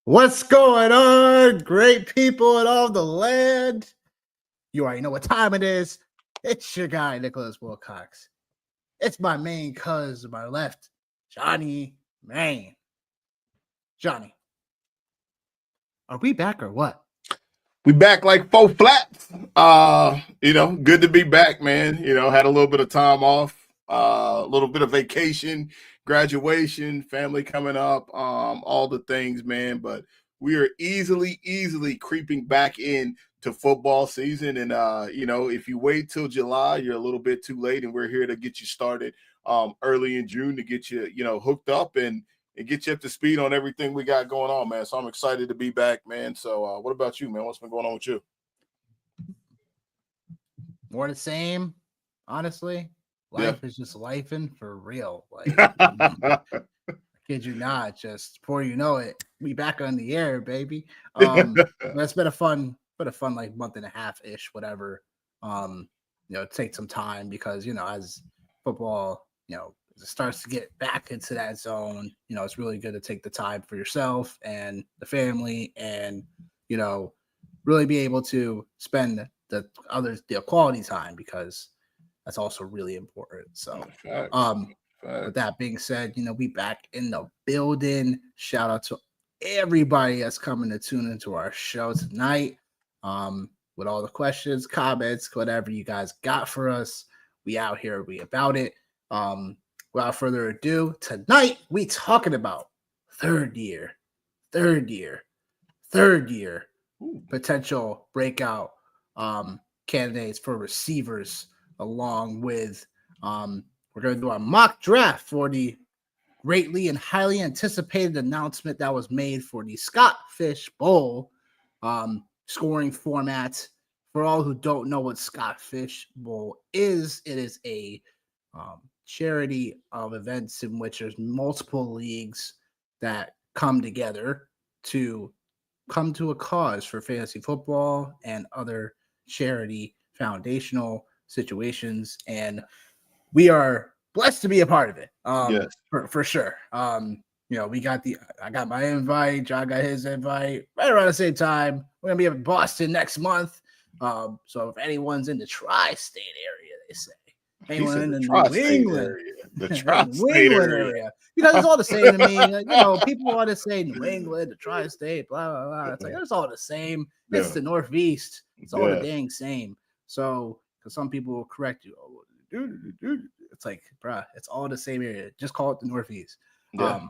What's going on, great people in all the land? You already know what time it is. It's your guy, Nicholas Wilcox. It's my main cuz to my left, Johnny Main. Johnny, are we back or what? We back like four flats. Good to be back, man. Had a little bit of time off, a little bit of vacation, graduation, family coming up, all the things, man. But we are easily creeping back in to football season. And if you wait till July, you're a little bit too late. And we're here to get you started early in June to get you, hooked up and get you up to speed on everything we got going on, man. So I'm excited to be back, man. So what about you, man? What's been going on with you? More the same, honestly. Life is just lifing for real. Like, Yeah. kid you not, just before you know it, we back on the air, baby. That's been a fun like month and a half ish, whatever. Take some time because as football, as it starts to get back into that zone, it's really good to take the time for yourself and the family, and really be able to spend the quality time, because that's also really important. So, with that being said, we back in the building. Shout out to everybody that's coming to tune into our show tonight. With all the questions, comments, whatever you guys got for us, we out here, we about it. Without further ado, tonight we talking about third year potential breakout candidates for receivers, along with we're going to do our mock draft for the greatly and highly anticipated announcement that was made for the Scott Fish Bowl scoring format. For all who don't know what Scott Fish Bowl is, it is a charity of events in which there's multiple leagues that come together to come to a cause for fantasy football and other charity foundational situations. And we are blessed to be a part of it. Yes. For sure. I got my invite, John got his invite right around the same time. We're gonna be in Boston next month. So if anyone's in the tri-state area, they say. Anyone in the New England area. The tri-state area. Because it's all the same to me. People want to say New England, the tri-state, blah, blah, blah. It's like, it's all the same. It's the Northeast. It's all the dang same. So, because some people will correct you. Oh, it's like, bruh, it's all the same area. Just call it the Northeast. Yeah.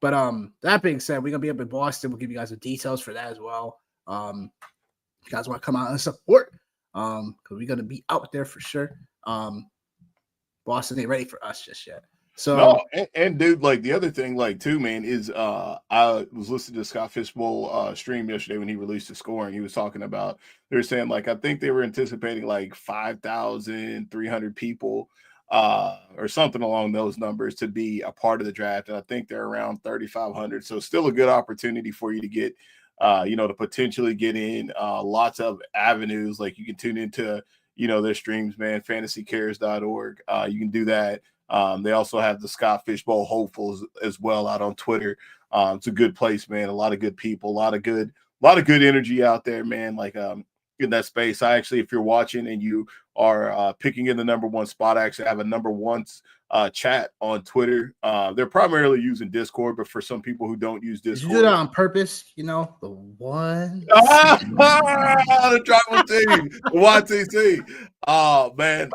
That being said, we're going to be up in Boston. We'll give you guys the details for that as well. If you guys want to come out and support, because we're going to be out there for sure. Boston ain't ready for us just yet. So no, and dude, like the other thing, like too, man, is I was listening to Scott Fishbowl stream yesterday when he released the scoring. He was talking about, they're saying like I think they were anticipating like 5,300 people or something along those numbers to be a part of the draft, and I think they're around 3,500. So still a good opportunity for you to get to potentially get in lots of avenues. Like you can tune into their streams, man, fantasycares.org. You can do that. They also have the Scott Fish Bowl hopefuls as well out on Twitter. It's a good place, man. A lot of good people, a lot of good energy out there, man. Like in that space. I actually, if you're watching and you are picking in the number one spot, I actually have a number one chat on Twitter. They're primarily using Discord, but for some people who don't use Discord, did you do that on purpose? The one. The tribal team, the YTC. Oh man,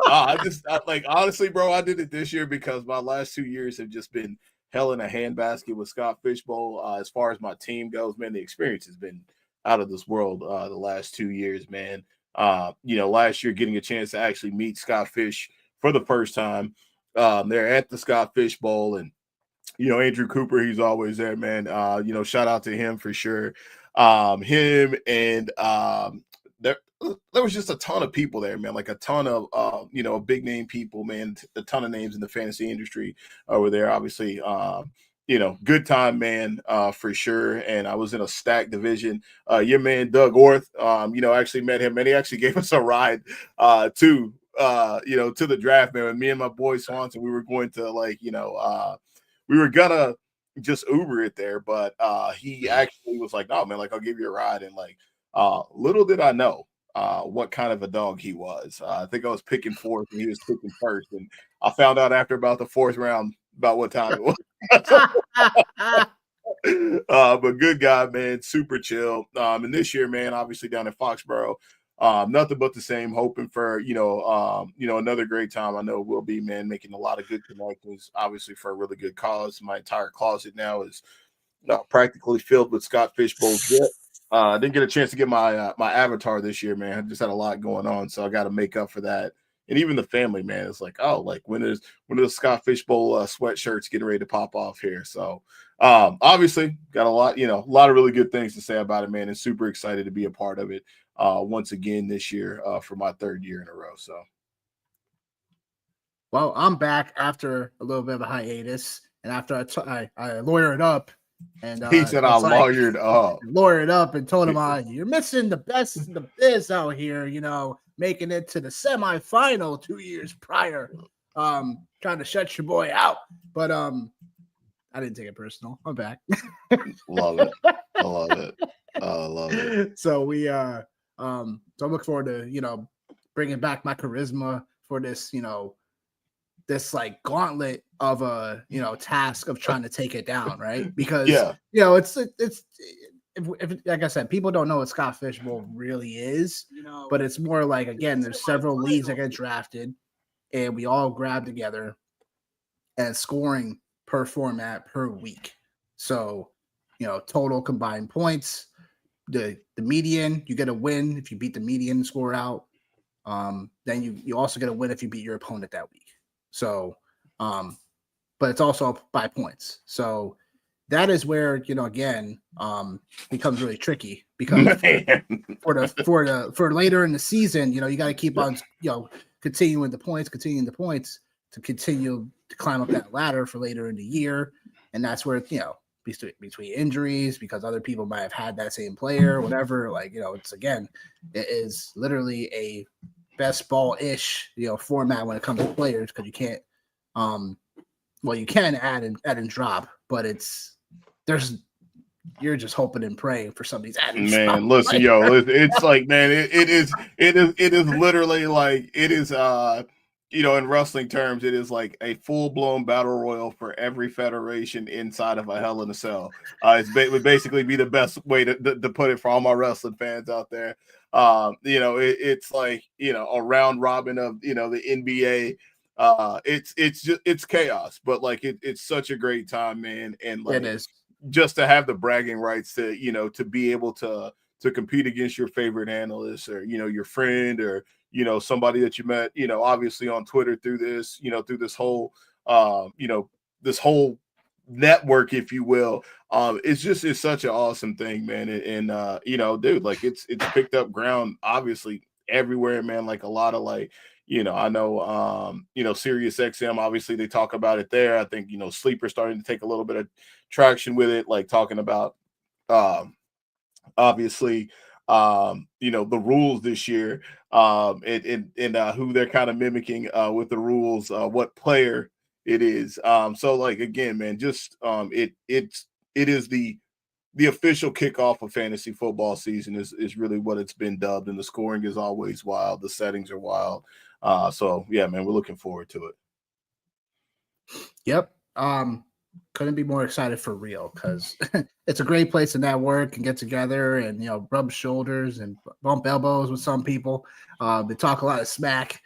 honestly, bro, I did it this year because my last 2 years have just been hell in a handbasket with Scott Fishbowl. As far as my team goes, man, the experience has been out of this world the last 2 years, man. Last year getting a chance to actually meet Scott Fish for the first time. They're at the Scott Fish Bowl, and Andrew Cooper, he's always there, man. Shout out to him for sure. Him and there was just a ton of people there, man. Like a ton of big name people, man. A ton of names in the fantasy industry were there. Obviously, good time, man, for sure. And I was in a stacked division. Your man Doug Orth, actually met him, and he actually gave us a ride to the draft, man. And me and my boy Swanson, we were going to we were gonna just Uber it there, but he actually was like, "No, man, like I'll give you a ride." And like, little did I know what kind of a dog he was. I think I was picking fourth, and he was picking first, and I found out after about the fourth round about what time it was. But good guy, man, super chill. And this year, man, obviously down in Foxborough, nothing but the same. Hoping for another great time. I know it will be, man, making a lot of good connections. Obviously for a really good cause. My entire closet now is practically filled with Scott Fishbowl's drip. I didn't get a chance to get my my avatar this year, man. I just had a lot going on, so I got to make up for that. And even the family, man, it's like, oh, like when is the Scott Fishbowl sweatshirts getting ready to pop off here? So obviously got a lot, a lot of really good things to say about it, man, and super excited to be a part of it once again this year for my third year in a row. So well, I'm back after a little bit of a hiatus, and after I lawyered up, and he said I it's like lawyered up. lawyered up and told him, "You're missing the best in the biz out here. Making it to the semifinal 2 years prior. Trying to shut your boy out, but I didn't take it personal. I'm back. Love it. I love it. I love it. So so I look forward to bringing back my charisma for this this like gauntlet of a task of trying to take it down, right? Because it's if like I said, people don't know what Scott Fishbowl really is, but it's more like, again, there's several leagues that get drafted, and we all grab together and scoring per format per week. So total combined points, the median, you get a win if you beat the median score out. Then you also get a win if you beat your opponent that week. So, but it's also by points. So that is where becomes really tricky because for later in the season, you got to keep on continuing the points to continue to climb up that ladder for later in the year, and that's where between injuries, because other people might have had that same player, whatever. It is literally a best ball-ish format when it comes to players, because you can't you can add and drop, but you're just hoping and praying for somebody's adding. Man, listen, it's like, man, it is literally like, it is in wrestling terms, it is like a full-blown battle royal for every federation inside of a Hell in a Cell. It would basically be the best way to put it for all my wrestling fans out there. It's like a round robin of the NBA. It's chaos, but like it's such a great time, man. And like, it is just to have the bragging rights to to be able to compete against your favorite analyst, or your friend, or somebody that you met obviously on Twitter through this through this whole this whole network, if you will. It's such an awesome thing, man. And dude, like it's picked up ground obviously everywhere, man. Like a lot of like I know Sirius XM, obviously they talk about it there. I think Sleeper starting to take a little bit of traction with it, like talking about obviously the rules this year, and who they're kind of mimicking with the rules, what player it is. So like, again, man, just it is the official kickoff of fantasy football season is really what it's been dubbed, and the scoring is always wild, the settings are wild. So yeah, man, we're looking forward to it. Yep. Couldn't be more excited for real, because it's a great place to network and get together and rub shoulders and bump elbows with some people. They talk a lot of smack.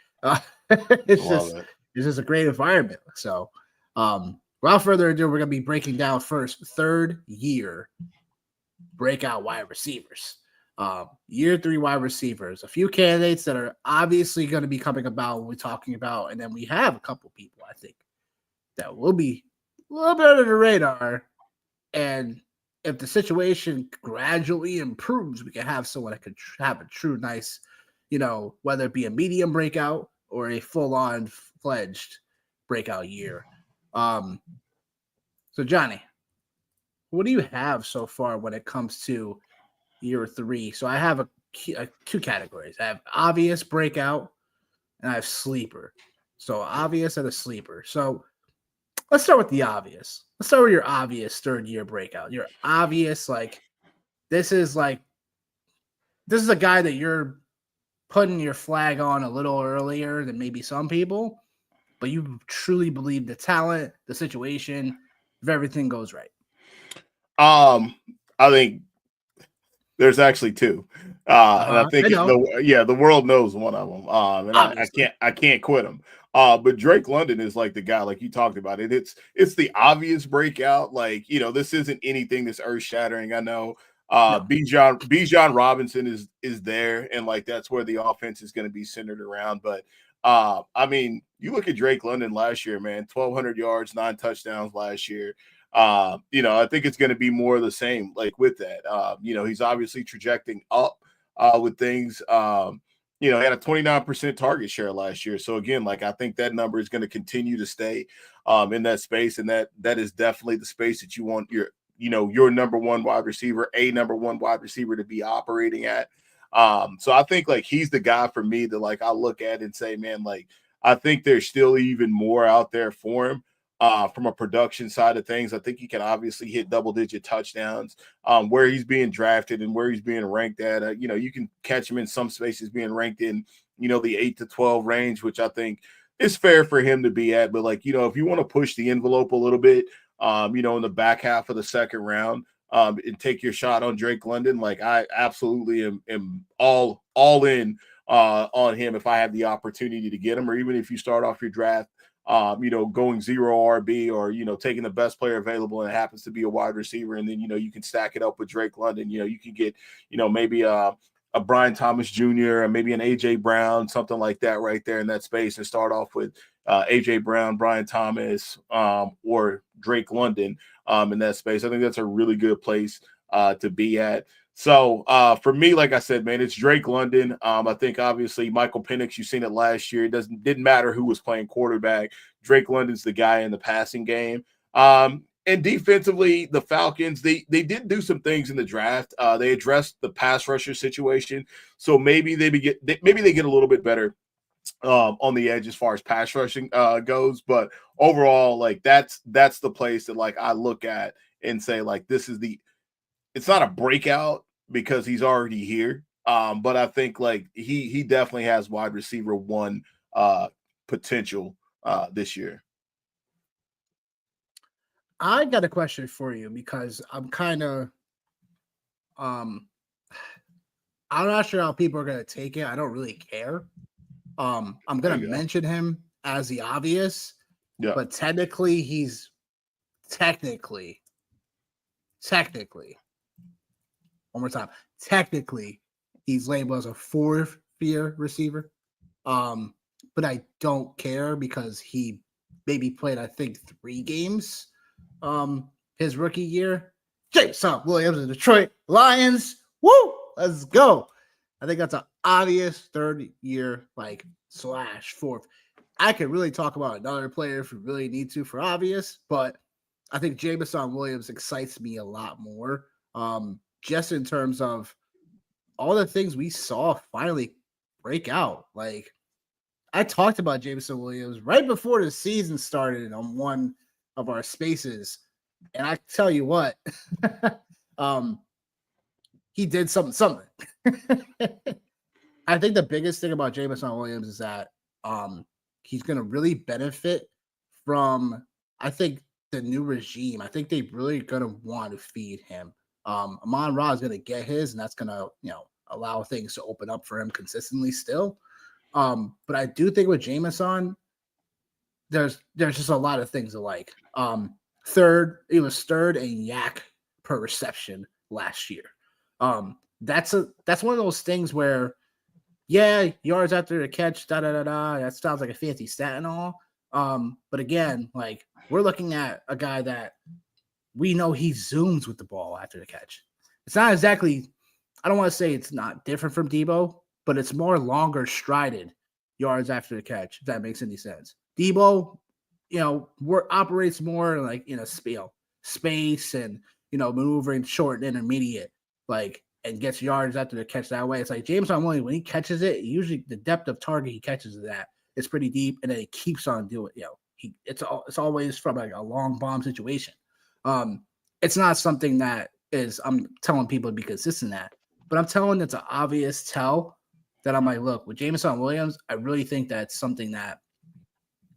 It's just a great environment. So without further ado, we're gonna be breaking down first third year breakout wide receivers. Year 3 wide receivers, a few candidates that are obviously going to be coming about when we're talking about, and then we have a couple people I think that will be a little bit under the radar. And if the situation gradually improves, we can have someone that could have a true nice, whether it be a medium breakout or a full-on fledged breakout year. So Johnny, what do you have so far when it comes to year 3? So I have two categories. I have obvious breakout and I have sleeper. So obvious and a sleeper. So let's start with the obvious. Let's start with your obvious third-year breakout. Your obvious, like, this is a guy that you're putting your flag on a little earlier than maybe some people, but you truly believe the talent, the situation, if everything goes right. I think there's actually two, and I think I know, the world knows one of them. And obviously. I can't quit him. But Drake London is like the guy, like you talked about it. It's the obvious breakout. Like, this isn't anything that's earth shattering. I know. No. Bijan Robinson is there, and like that's where the offense is going to be centered around. But I mean, you look at Drake London last year, man, 1,200 yards, 9 touchdowns last year. I think it's going to be more of the same, like with that. He's obviously trajecting up with things. He had a 29% target share last year. So again, like I think that number is going to continue to stay in that space, and that is definitely the space that you want your number one wide receiver, number one wide receiver to be operating at. So I think like he's the guy for me that like I look at and say, man, like I think there's still even more out there for him. From a production side of things, I think he can obviously hit double-digit touchdowns. Where he's being drafted and where he's being ranked at, you can catch him in some spaces being ranked in, the 8 to 12 range, which I think is fair for him to be at. But like, if you want to push the envelope a little bit, in the back half of the second round, and take your shot on Drake London, like I absolutely am all in on him if I have the opportunity to get him, or even if you start off your draft going 0 RB or, taking the best player available and it happens to be a wide receiver. And then, you can stack it up with Drake London. You can get, maybe a Brian Thomas Jr. and maybe an AJ Brown, something like that right there in that space, and start off with AJ Brown, Brian Thomas, or Drake London in that space. I think that's a really good place to be at. So for me, like I said, man, it's Drake London. I think obviously Michael Penix, you've seen it last year. It didn't matter who was playing quarterback. Drake London's the guy in the passing game. And defensively, the Falcons, they did do some things in the draft. They addressed the pass rusher situation. So maybe they get a little bit better on the edge as far as pass rushing goes. But overall, like that's the place that like I look at and say, like, it's not a breakout because he's already here. But I think like he definitely has wide receiver one potential this year. I got a question for you because I'm kind of I'm not sure how people are gonna take it. I don't really care. I'm gonna mention him as the obvious, but technically he's technically one more time. Technically, he's labeled as a 4th-year receiver. But I don't care because he maybe played, I think, 3 games his rookie year. Jameson Williams of Detroit Lions. Woo! Let's go. I think that's an obvious 3rd-year, like, /4th. I could really talk about another player if we really need to for obvious, but I think Jameson Williams excites me a lot more. Just in terms of all the things we saw finally break out. Like, I talked about Jameson Williams right before the season started on one of our spaces, and I tell you what, he did something. I think the biggest thing about Jameson Williams is that he's going to really benefit from, I think, the new regime. I think they really going to want to feed him. Amon-Ra is going to get his, and that's going to, allow things to open up for him consistently still. But I do think with Jameson, there's just a lot of things to like. He was third in yak per reception last year. That's one of those things where, yeah, yards after the catch, that sounds like a fancy stat and all. But again, like, we're looking at a guy that we know he zooms with the ball after the catch. It's not exactly, I don't want to say it's not different from Debo, but it's more longer strided yards after the catch, if that makes any sense. Debo, operates more like in a space and, maneuvering short and intermediate, like, and gets yards after the catch that way. It's like Jameson Williams, when he catches it, usually the depth of target he catches it at is pretty deep, and then he keeps on doing, It's always from like a long bomb situation. It's not something that is I'm telling people to be consistent at, but I'm telling it's an obvious tell that I'm like, look, with Jameson Williams, I really think that's something that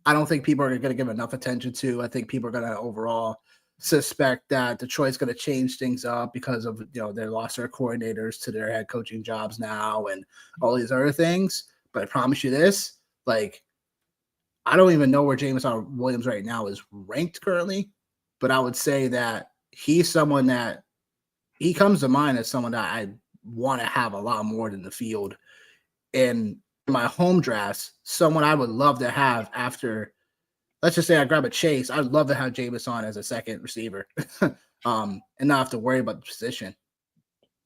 I don't think people are going to give enough attention to. I think people are going to overall suspect that Detroit's going to change things up because of they lost their coordinators to their head coaching jobs now and all these other things. But I promise you this, like, I don't even know where Jameson Williams right now is ranked currently, but I would say that he's someone that he comes to mind as someone that I want to have a lot more than the field. And my home drafts, someone I would love to have after, let's just say I grab a Chase, I'd love to have Jameson as a second receiver, and not have to worry about the position.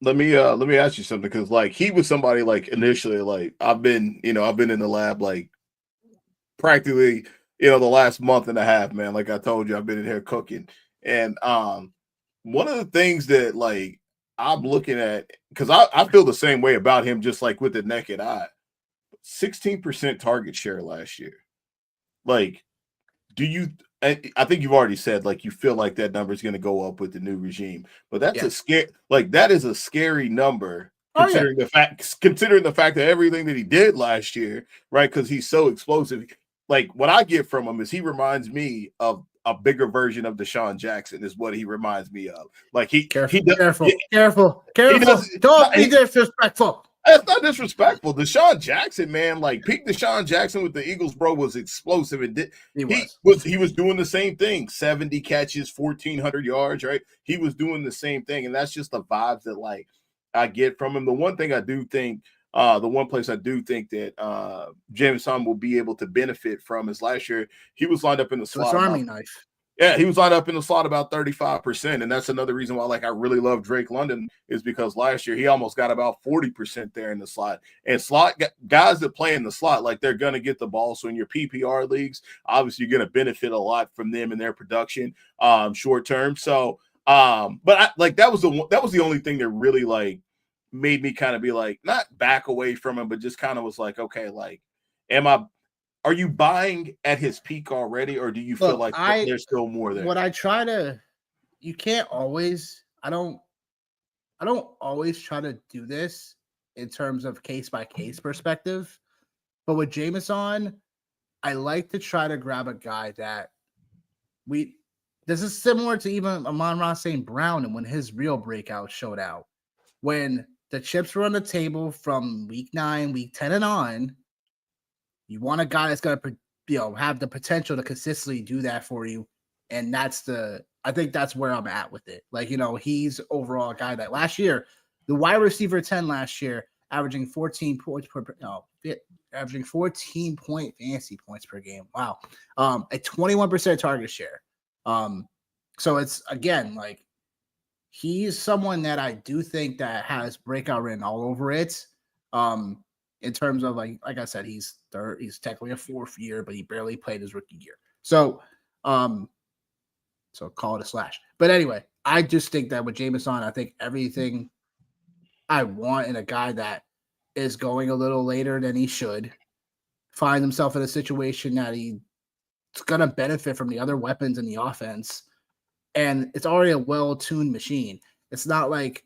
Let me ask you something, because like he was somebody like initially, like I've been in the lab like practically the last month and a half, man. Like I told you, I've been in here cooking, and one of the things that like I'm looking at, because I feel the same way about him, just like with the naked eye. 16% target share last year. Like, do you? I think you've already said like you feel like that number is going to go up with the new regime, but that's a scare. Like that is a scary number considering the fact that everything that he did last year, right? Because he's so explosive. Like what I get from him is he reminds me of a bigger version of Deshaun Jackson. Is what he reminds me of. Like careful. Does, Don't be disrespectful. That's not disrespectful. Deshaun Jackson, man, like peak Deshaun Jackson with the Eagles, bro, was explosive. And he was doing the same thing. 70 catches, 1,400 yards, right? He was doing the same thing. And that's just the vibes that like I get from him. The one thing I do think, the one place I do think that Jameson will be able to benefit from is last year he was lined up in the slot. Swiss Army knife. Yeah, he was lined up in the slot about 35%. And that's another reason why like I really love Drake London, is because last year he almost got about 40% there in the slot. And slot guys that play in the slot, like they're going to get the ball. So in your PPR leagues, obviously you're going to benefit a lot from them and their production short term. So but that was the only thing that really like made me kind of be like, not back away from him, but just kind of was like, okay, like are you buying at his peak already, or do you feel like there's still more there? What I try to, you can't always, I don't always try to do this in terms of case by case perspective, but with Jameson, I like to try to grab a guy that this is similar to even Amon-Ra St. Brown and when his real breakout showed out. When the chips were on the table from week 9, week 10 and on, you want a guy that's going to, have the potential to consistently do that for you. And I think that's where I'm at with it. Like, he's overall a guy that last year, the wide receiver 10 last year, averaging 14 points averaging 14 point fantasy points per game. Wow. A 21% target share. So it's, again, like he's someone that I do think that has breakout written all over it. In terms of like I said, he's technically a 4th year, but he barely played his rookie year. So call it a slash. But anyway, I just think that with Jameson, I think everything I want in a guy that is going a little later than he should, find himself in a situation that he's going to benefit from the other weapons in the offense. And it's already a well-tuned machine. It's not like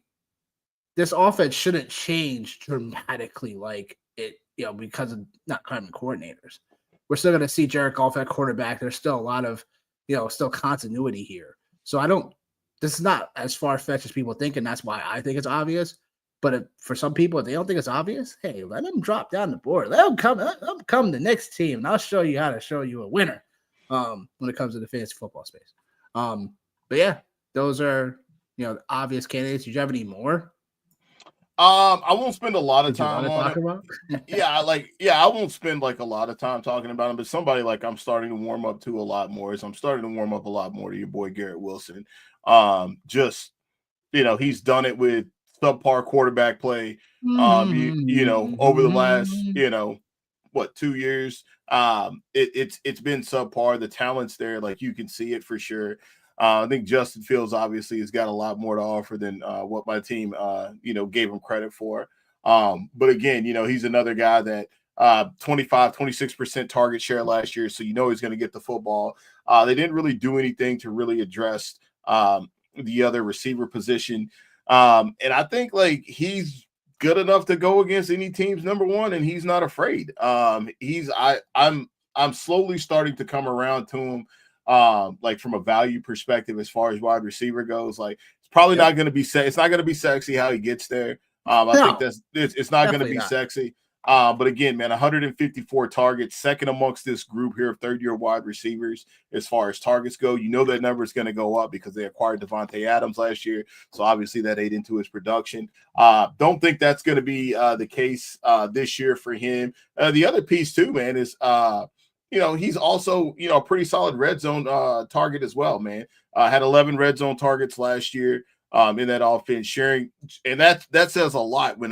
this offense shouldn't change dramatically like it, because of not having coordinators. We're still going to see Jared Goff at quarterback. There's still a lot of, still continuity here. So this is not as far-fetched as people think, and that's why I think it's obvious. But for some people, if they don't think it's obvious, hey, let them drop down the board. Let them come to the next team, and I'll show you how to show you a winner when it comes to the fantasy football space. But yeah, those are, the obvious candidates. Did you have any more? I won't spend a lot of time on it. I won't spend like a lot of time talking about him, but somebody like I'm starting to warm up to a lot more. I'm starting to warm up a lot more to your boy Garrett Wilson. Just he's done it with subpar quarterback play. Over the last 2 years. It's been subpar. The talent's there, like you can see it for sure. I think Justin Fields obviously has got a lot more to offer than what my team, gave him credit for. But again, he's another guy that 26% target share last year. So, he's going to get the football. They didn't really do anything to really address the other receiver position. And I think like he's good enough to go against any team's number one, and he's not afraid. I'm slowly starting to come around to him, like from a value perspective as far as wide receiver goes. Like it's probably not going to be it's not going to be sexy how he gets there. I think it's not going to be sexy. But again, man, 154 targets, second amongst this group here of third-year wide receivers as far as targets go. That number is going to go up because they acquired Devontae Adams last year. So obviously that ate into his production. Don't think that's going to be the case this year for him. The other piece too, man, is he's also, a pretty solid red zone target as well, man. Had 11 red zone targets last year. In that offense, sharing, and that says a lot when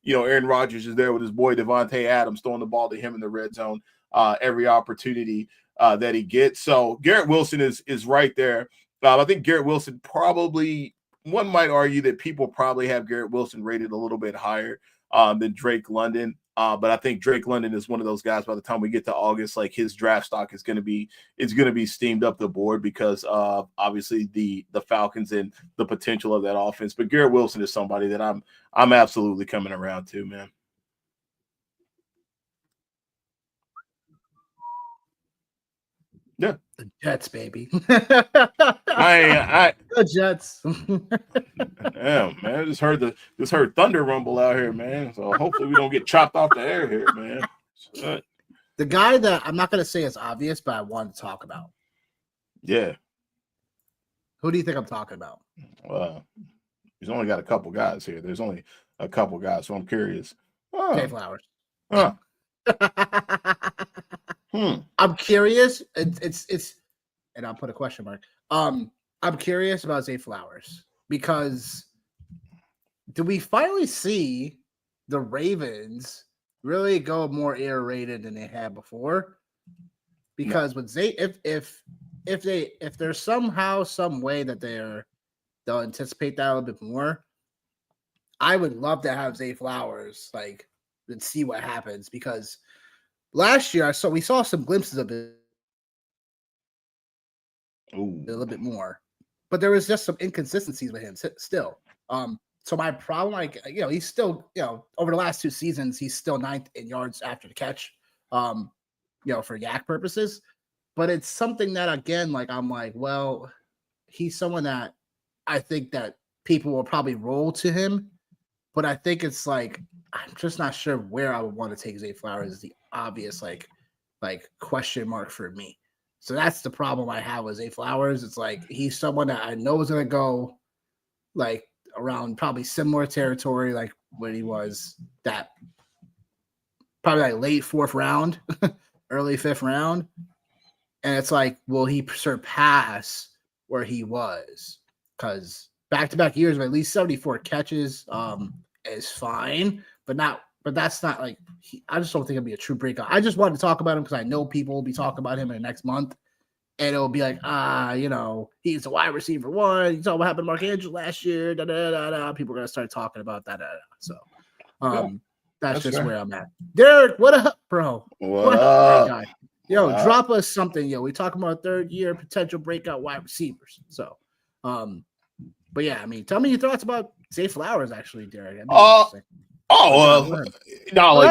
Aaron Rodgers is there with his boy Devontae Adams throwing the ball to him in the red zone every opportunity that he gets. So Garrett Wilson is right there. I think Garrett Wilson probably, one might argue that people probably have Garrett Wilson rated a little bit higher than Drake London. But I think Drake London is one of those guys by the time we get to August, like his draft stock is going to be steamed up the board because of obviously the Falcons and the potential of that offense. But Garrett Wilson is somebody that I'm absolutely coming around to, man. Yeah. The Jets, baby. The Jets. Damn, man. I just heard thunder rumble out here, man. So hopefully we don't get chopped off the air here, man. The guy that I'm not going to say is obvious, but I want to talk about. Yeah. Who do you think I'm talking about? He's only got a couple guys here. There's only a couple guys, so I'm curious. Zay Flowers. Huh. I'm curious. It's, and I'll put a question mark. I'm curious about Zay Flowers because do we finally see the Ravens really go more air-rated than they had before? Because with Zay, if there's somehow some way that they'll anticipate that a little bit more, I would love to have Zay Flowers and see what happens because last year we saw some glimpses of it. Ooh. A little bit more, but there was just some inconsistencies with him still. So my problem, he's still, over the last two seasons, he's still 9th in yards after the catch, for yak purposes. But it's something that, again, I'm like, well, he's someone that I think that people will probably roll to him. But I think it's I'm just not sure where I would want to take Zay Flowers is the obvious, question mark for me. So that's the problem I have with Zay Flowers. It's he's someone that I know is going to go around probably similar territory when he was that probably late 4th round, early 5th round. And it's will he surpass where he was? Because back-to-back years of at least 74 catches is fine, but that's not I just don't think it'll be a true breakout. I just wanted to talk about him because I know people will be talking about him in the next month, and it'll be he's a wide receiver one. You saw what happened to Mark Andrews last year. People are gonna start talking about that. So, that's just fair. Where I'm at. Derek, what up, bro? What up, guy? Yo, drop us something. Yo, we talking about 3rd-year potential breakout wide receivers. So, but yeah, tell me your thoughts about Zay Flowers, actually, Derek.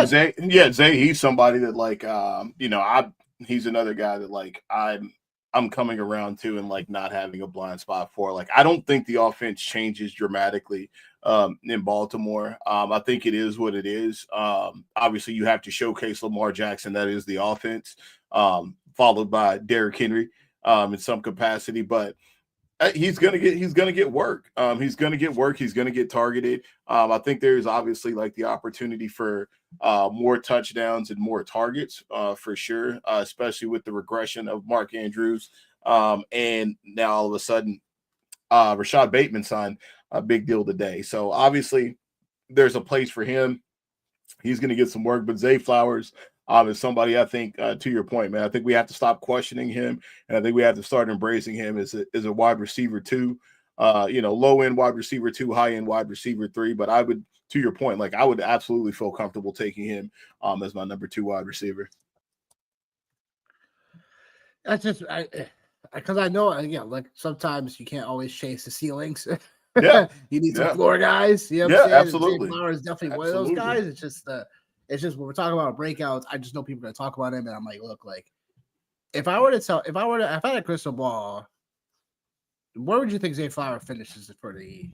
Zay. Yeah, Zay. He's somebody that he's another guy that I'm coming around to and not having a blind spot for. I don't think the offense changes dramatically in Baltimore. I think it is what it is. Obviously, you have to showcase Lamar Jackson. That is the offense, followed by Derrick Henry in some capacity, but. He's gonna get work. He's gonna get work. He's gonna get targeted. I think there's obviously the opportunity for more touchdowns and more targets for sure, especially with the regression of Mark Andrews. And now all of a sudden, Rashad Bateman signed a big deal today. So obviously, there's a place for him. He's gonna get some work, but Zay Flowers. Is somebody I think, to your point, man, I think we have to stop questioning him, and I think we have to start embracing him as a wide receiver too. low end wide receiver 2, high end wide receiver 3. But I would, to your point, like I would absolutely feel comfortable taking him as my number 2 wide receiver. That's just because I know, like sometimes you can't always chase the ceilings. Yeah, You need some floor guys. You know what I'm saying? Absolutely. Zay Flowers is definitely one of those guys. It's just when we're talking about breakouts, I just know people are gonna talk about him, and I'm like, look, like if I had a crystal ball, where would you think Zay Flowers finishes for the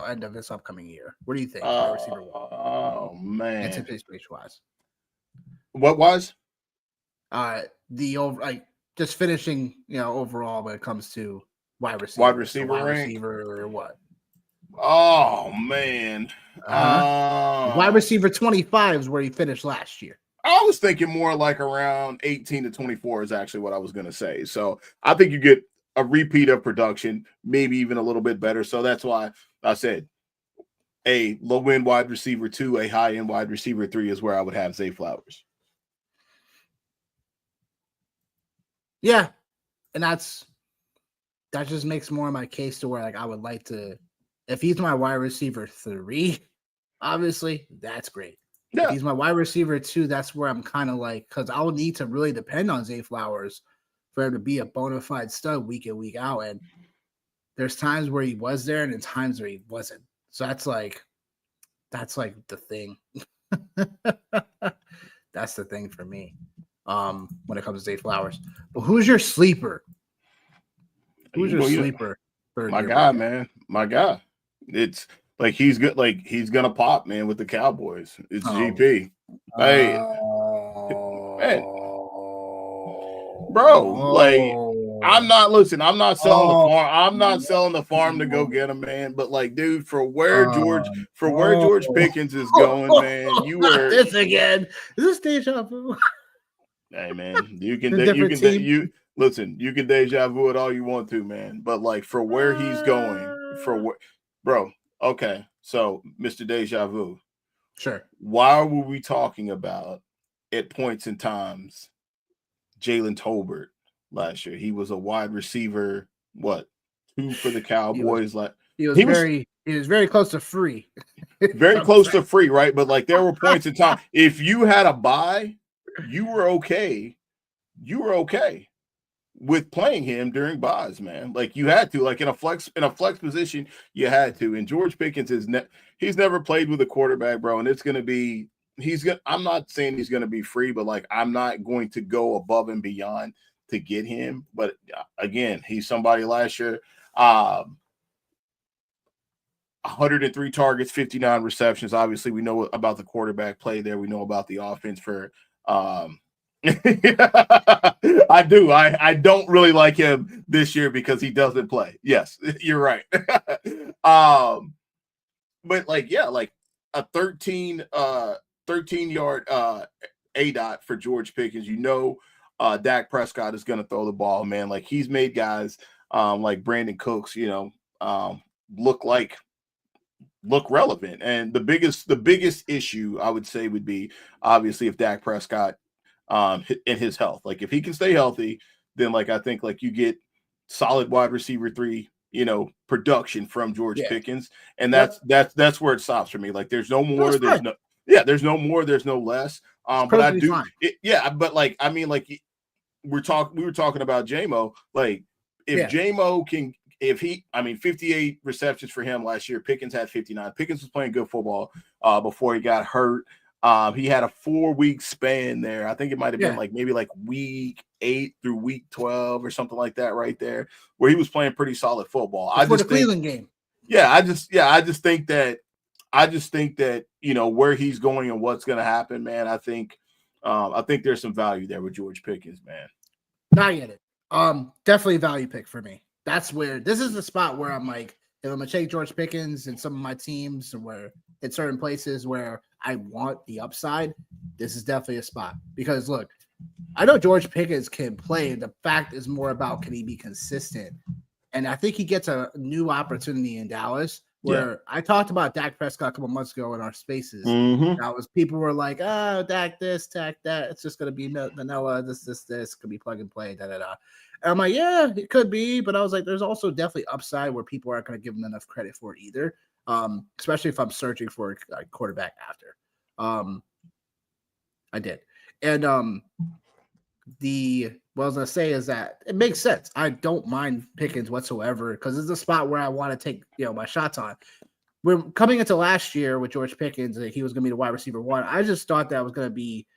end of this upcoming year? What do you think? Wide receiver one. Oh man, anticipation wise. What was? Just finishing, overall when it comes to wide receiver, or what? Oh man, wide receiver 25 is where he finished last year. I was thinking more like around 18 to 24 is actually what I was going to say. So I think you get a repeat of production, maybe even a little bit better. So that's why I said a low end wide receiver 2, a high end wide receiver 3 is where I would have Zay Flowers. Yeah, and that just makes more of my case to where like I would like to, if he's my wide receiver 3, obviously that's great. Yeah. If he's my wide receiver 2, that's where I'm kind of like, because I'll need to really depend on Zay Flowers for him to be a bona fide stud week in, week out. And there's times where he was there and then times where he wasn't. So that's like the thing. That's the thing for me. When it comes to Zay Flowers. But who's your sleeper? Who's your sleeper? My guy, man. My guy. It's like he's good. Like he's gonna pop, man, with the Cowboys. It's GP. Hey, man. Bro, like I'm not selling the farm. I'm not selling the farm to go get him, man. But like, dude, for where George Pickens is going, man, you were this again. Is this deja vu? Hey man, you can deja vu it all you want to, man. But like for where he's going, bro. Okay, so Mr. Deja Vu, sure. Why were we talking about at points in times Jalen Tolbert last year? He was a wide receiver, 2 for the Cowboys. He was very close to free, very close to free, right? But like there were points in time if you had a bye. You were okay with playing him during buys, man. Like you had to, like in a flex position, you had to. And George Pickens he's never played with a quarterback, bro. And it's gonna be I'm not saying he's gonna be free, but like I'm not going to go above and beyond to get him. But again, he's somebody last year. 103 targets, 59 receptions. Obviously, we know about the quarterback play there. We know about the offense for. I do. I don't really like him this year because he doesn't play. Yes, you're right. But like, yeah, like a 13-yard ADOT for George Pickens. Dak Prescott is going to throw the ball, man. Like he's made guys like Brandon Cooks, look relevant. And the biggest issue I would say would be obviously if Dak Prescott in his health. Like if he can stay healthy, then like I think like you get solid wide receiver 3, production from George Pickens. And that's where it stops for me. Like there's no more, there's no less. But I do but like I mean like we were talking about J-Mo. Like if J-Mo can 58 receptions for him last year. Pickens had 59. Pickens was playing good football before he got hurt. He had a 4-week span there. I think it might have been maybe week 8 through week 12 or something like that right there, where he was playing pretty solid football. Before the Cleveland game. I just think that where he's going and what's going to happen, man. I think there's some value there with George Pickens, man. I get it. Definitely a value pick for me. That's where this is the spot where I'm like, if I'm gonna take George Pickens and some of my teams where in certain places where I want the upside, this is definitely a spot. Because look, I know George Pickens can play. The fact is more about can he be consistent? And I think he gets a new opportunity in Dallas where I talked about Dak Prescott a couple months ago in our spaces. That was people were like, "Oh, Dak this, Dak that. It's just gonna be vanilla. This could be plug and play." Da da da. And I'm like, yeah, it could be, but I was like, there's also definitely upside where people aren't going to give him enough credit for it either. Especially if I'm searching for a quarterback after. I did, and what I was gonna say is that it makes sense. I don't mind Pickens whatsoever because it's a spot where I want to take my shots on. We're coming into last year with George Pickens, he was gonna be the wide receiver one. I just thought that was gonna be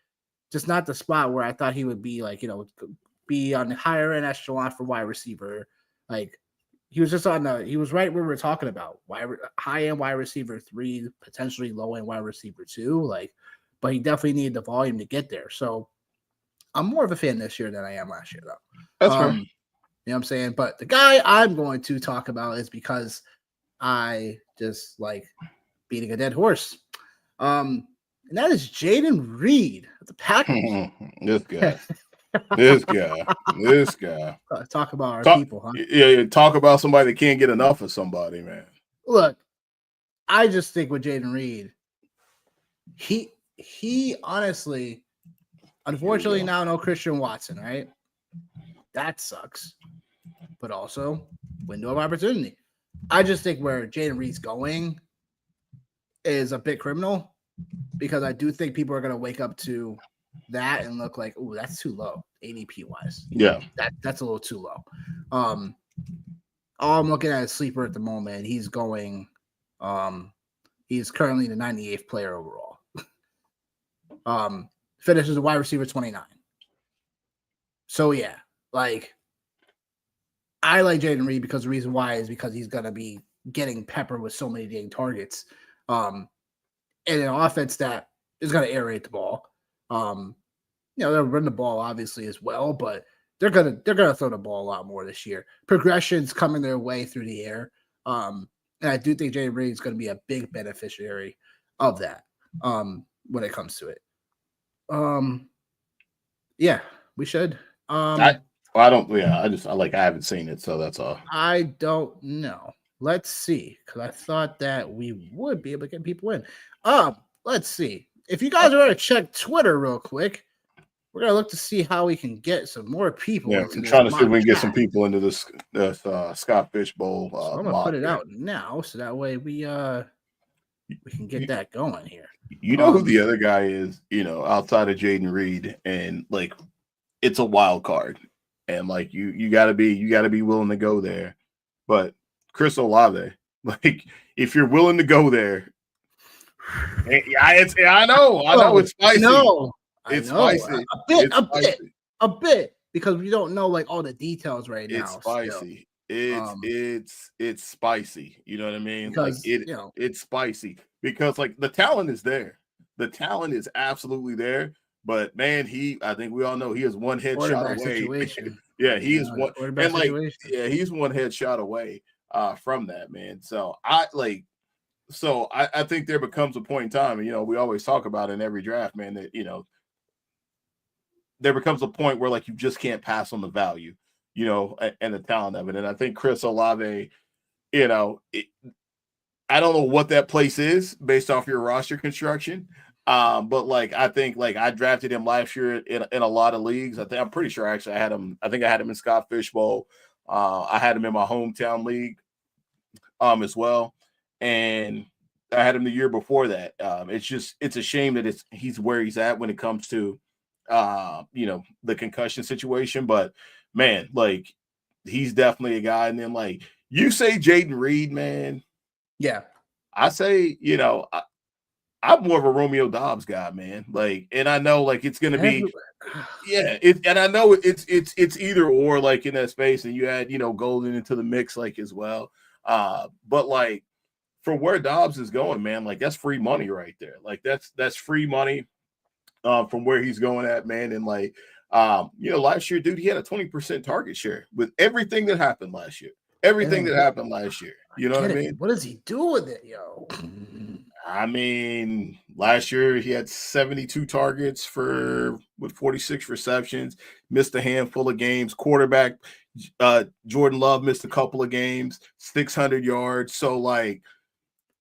just not the spot where I thought he would be be on the higher end echelon for wide receiver. Like he was just he was right where we were talking about high end wide receiver 3, potentially low end wide receiver 2. But he definitely needed the volume to get there. So I'm more of a fan this year than I am last year, though. That's fair. You know what I'm saying? But the guy I'm going to talk about is because I just like beating a dead horse. And that is Jaden Reed of the Packers. This guy. Talk about our people, huh? Yeah, talk about somebody that can't get enough of somebody, man. Look, I just think with Jaden Reed, he honestly, unfortunately now no Christian Watson, right? That sucks. But also window of opportunity. I just think where Jaden Reed's going is a bit criminal because I do think people are going to wake up to that and look like, oh, that's too low ADP wise. Yeah, that's a little too low. All I'm looking at is sleeper at the moment. He's going. He's currently the 98th player overall. Finishes a wide receiver 29. So yeah, I like Jaden Reed because the reason why is because he's gonna be getting peppered with so many dang targets. And an offense that is gonna aerate the ball. They'll run the ball obviously as well, but they're gonna throw the ball a lot more this year. Progressions coming their way through the air. And I do think Jaden Reed is going to be a big beneficiary of that when it comes to it. Yeah, we should. I haven't seen it, so that's all. I don't know. Let's see, because I thought that we would be able to get people in. Let's see. If you guys are going to check Twitter real quick, we're going to look to see how we can get some more people. Yeah, I'm trying to see if we can get some people into this Scott Fish Bowl. So I'm going to put it out now, so that way we can get that going here. You know who the other guy is, outside of Jaden Reed, and it's a wild card. And you gotta be willing to go there. But Chris Olave, if you're willing to go there, I know it's spicy. No, it's spicy. A bit, because we don't know all the details right now. It's spicy. It's spicy. You know what I mean? Because, it's spicy because the talent is there. The talent is absolutely there. But man, I think we all know he is one headshot away. Yeah, he is one, and he's one headshot away from that, man. So I think there becomes a point in time, and we always talk about in every draft, man, that there becomes a point where you just can't pass on the value, and the talent of it. And I think Chris Olave, I don't know what that place is based off your roster construction. But I think I drafted him last year in a lot of leagues. I'm pretty sure actually I had him in Scott Fish Bowl. I had him in my hometown league as well. And I had him the year before that. It's a shame that he's where he's at when it comes to the concussion situation. But man, he's definitely a guy. And then you say Jaden Reed, man. Yeah. I say, I'm more of a Romeo Doubs guy, man. And I know it's gonna be, and I know it's either or in that space, and you add Golden into the mix as well. But for where Doubs is going, man, that's free money right there. That's free money from where he's going at, man. And last year, dude, he had a 20% target share with everything that happened last year. Everything that happened last year. You know what I mean? What does he do with it, yo? I mean, last year he had 72 targets with 46 receptions, missed a handful of games. Quarterback Jordan Love missed a couple of games, 600 yards. So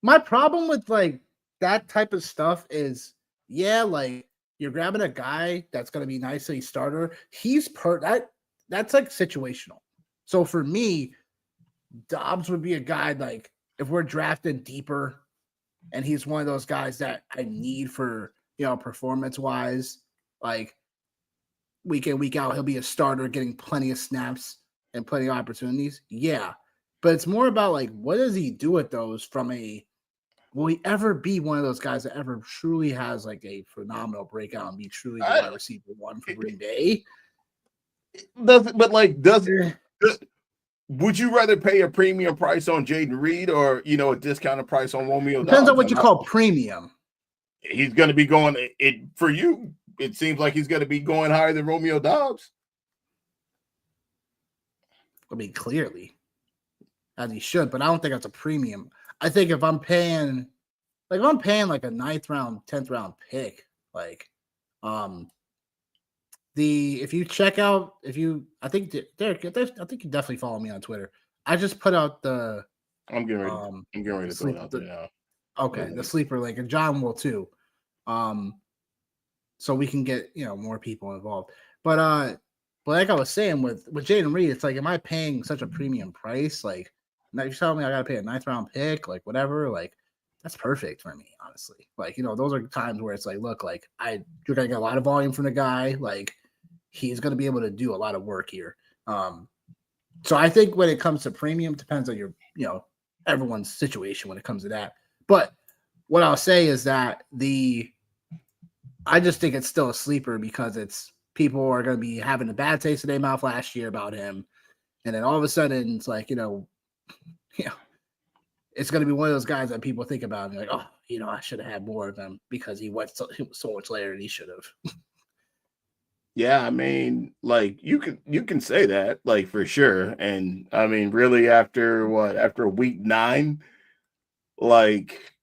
My problem with like that type of stuff is, yeah, like you're grabbing a guy that's gonna be nicely starter. That's like situational. So for me, Dobbs would be a guy like if we're drafting deeper, and he's one of those guys that I need for performance wise, like week in week out, he'll be a starter, getting plenty of snaps and plenty of opportunities. Yeah, but it's more about like what does he do with those from a will he ever be one of those guys that ever truly has like a phenomenal breakout and be truly the wide receiver one for Green Bay? Would you rather pay a premium price on Jaden Reed or a discounted price on Romeo Depends on Dobbs? what you call premium. He's going to be going it for you. It seems like he's going to be going higher than Romeo Dobbs. I mean, clearly, as he should, but I don't think that's a premium. I think if I'm paying like a 9th round, 10th round pick, like if you check out I think Derek, I think you definitely follow me on Twitter. I just put out the I'm getting ready to throw it out there now. Okay, the sleeper link, and John will too. So we can get more people involved. But like I was saying with Jaden Reed, it's like, am I paying such a premium price? Like, now you're telling me I gotta pay a 9th round pick, like whatever, like that's perfect for me, honestly. Like, those are times where it's like, look, like you're gonna get a lot of volume from the guy, like he's gonna be able to do a lot of work here. So I think when it comes to premium, it depends on your, everyone's situation when it comes to that. But what I'll say is that I just think it's still a sleeper because it's people are going to be having a bad taste in their mouth last year about him, and then all of a sudden it's like it's going to be one of those guys that people think about and like, oh, I should have had more of him because he went so much later than he should have. Yeah, I mean, like you can say that, like for sure. And I mean, really after week 9, like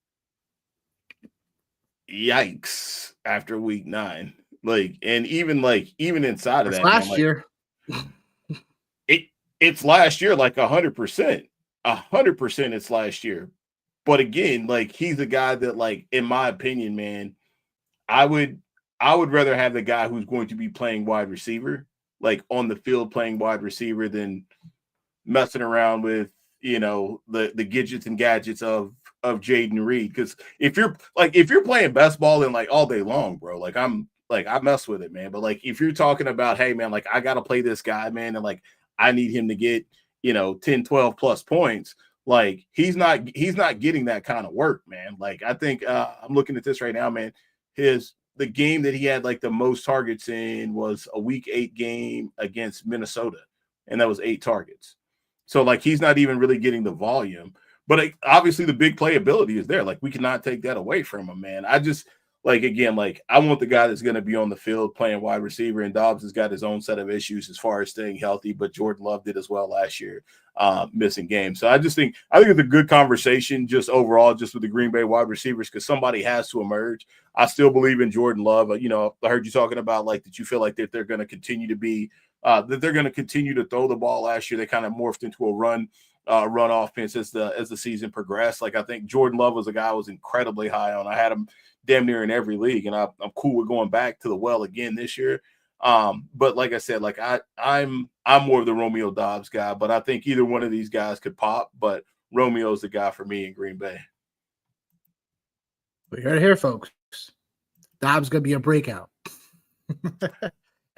yikes, after week 9. Like, and even inside of that, man, last year. It's last year, like 100%. 100% it's last year. But again, like he's a guy that, like, in my opinion, man, I would rather have the guy who's going to be playing wide receiver, like on the field playing wide receiver, than messing around with the gadgets and gadgets of Jaden Reed. Because if you're playing best ball and like all day long, bro, like I mess with it, man. But like if you're talking about, hey man, like I gotta play this guy, man, and like I need him to get 10, 12 plus points. Like he's not getting that kind of work, man. Like I think I'm looking at this right now, man. The game that he had like the most targets in was a week 8 game against Minnesota, and that was 8 targets. So like he's not even really getting the volume, but obviously the big playability is there. Like we cannot take that away from him, man. I just I want the guy that's going to be on the field playing wide receiver, and Dobbs has got his own set of issues as far as staying healthy, but Jordan Love did as well last year, missing games. So I think it's a good conversation just overall, just with the Green Bay wide receivers, because somebody has to emerge. I still believe in Jordan Love. I heard you talking about like that you feel like that they're going to continue to be that they're going to continue to throw the ball. Last year they kind of morphed into a run offense as the season progressed. Like I think Jordan Love was a guy I was incredibly high on. I had him damn near in every league, and I'm cool with going back to the well again this year. But like I said, like I'm more of the Romeo Dobbs guy, but I think either one of these guys could pop, but Romeo's the guy for me in Green Bay. We heard it here, folks. Dobbs gonna be a breakout.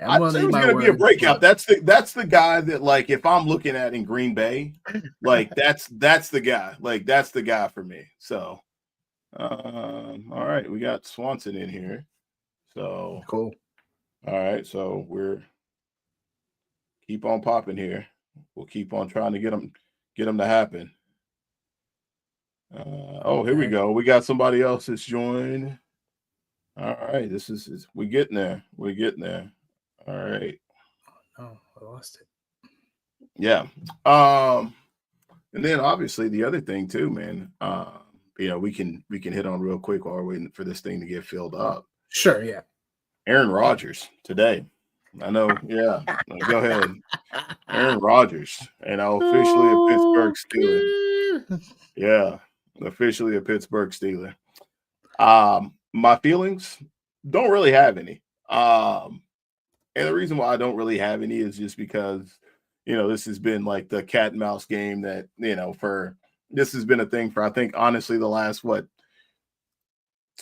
I'd say it was going to be a breakout. That's the guy that, like, if I'm looking at in Green Bay, like that's the guy. Like that's the guy for me. So, all right, we got Swanson in here. So cool. All right, so we're keep on popping here. We'll keep on trying to get them to happen. Here we go. We got somebody else that's joined. All right, this is we're getting there. We're getting there. All right. Oh, I lost it. Yeah. And then obviously the other thing too, man. We can hit on real quick while we're waiting for this thing to get filled up. Sure. Yeah. Aaron Rodgers today. I know. Yeah. Go ahead. Aaron Rodgers, and officially a Pittsburgh Steeler. Yeah. Officially a Pittsburgh Steeler. My feelings don't really have any. And the reason why I don't really have any is just because, this has been like the cat and mouse game that, this has been a thing for, I think, honestly, the last,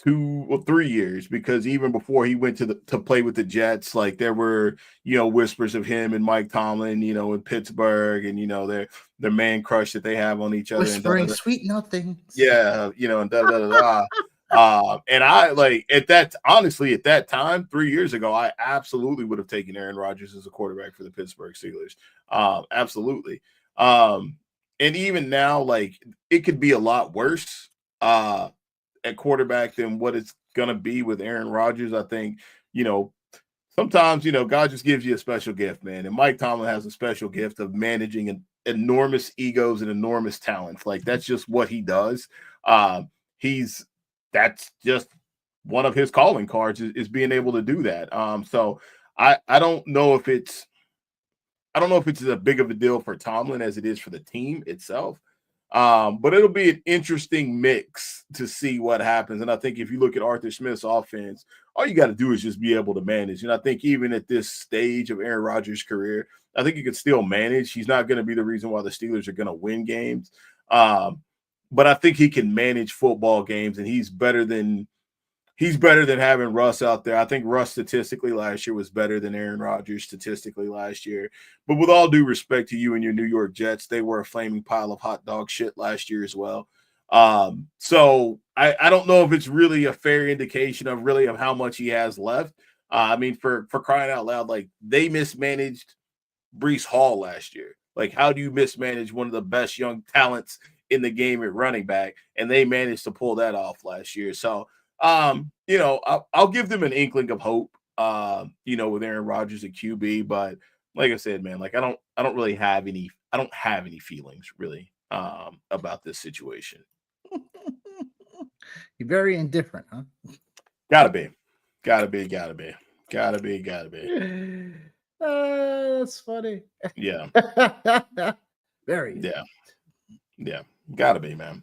2 or 3 years, because even before he went to play with the Jets, like there were, whispers of him and Mike Tomlin, in Pittsburgh, and, their man crush that they have on each other. Whispering sweet nothings. Yeah, and da da da da. And I at that time, 3 years ago, I absolutely would have taken Aaron Rodgers as a quarterback for the Pittsburgh Steelers. Absolutely. And even now, it could be a lot worse at quarterback than what it's gonna be with Aaron Rodgers. I think, sometimes, God just gives you a special gift, man. And Mike Tomlin has a special gift of managing enormous egos and enormous talents. Like, that's just what he does. That's just one of his calling cards is being able to do that. So I don't know if it's as big of a deal for Tomlin as it is for the team itself. But it'll be an interesting mix to see what happens. And I think if you look at Arthur Smith's offense, all you got to do is just be able to manage. And I think even at this stage of Aaron Rodgers' career, I think he can still manage. He's not going to be the reason why the Steelers are going to win games. But I think he can manage football games, and he's better than having Russ out there. I think Russ statistically last year was better than Aaron Rodgers statistically last year. But with all due respect to you and your New York Jets, they were a flaming pile of hot dog shit last year as well. So I don't know if it's really a fair indication of how much he has left. I mean, for crying out loud, they mismanaged Breece Hall last year. How do you mismanage one of the best young talents in the game at running back? And they managed to pull that off last year. So, I'll give them an inkling of hope, with Aaron Rodgers at QB. But like I said, man, I don't really have any. I don't have any feelings really about this situation. You're very indifferent, huh? Gotta be. That's funny. Yeah. Very. Yeah. Gotta be, man.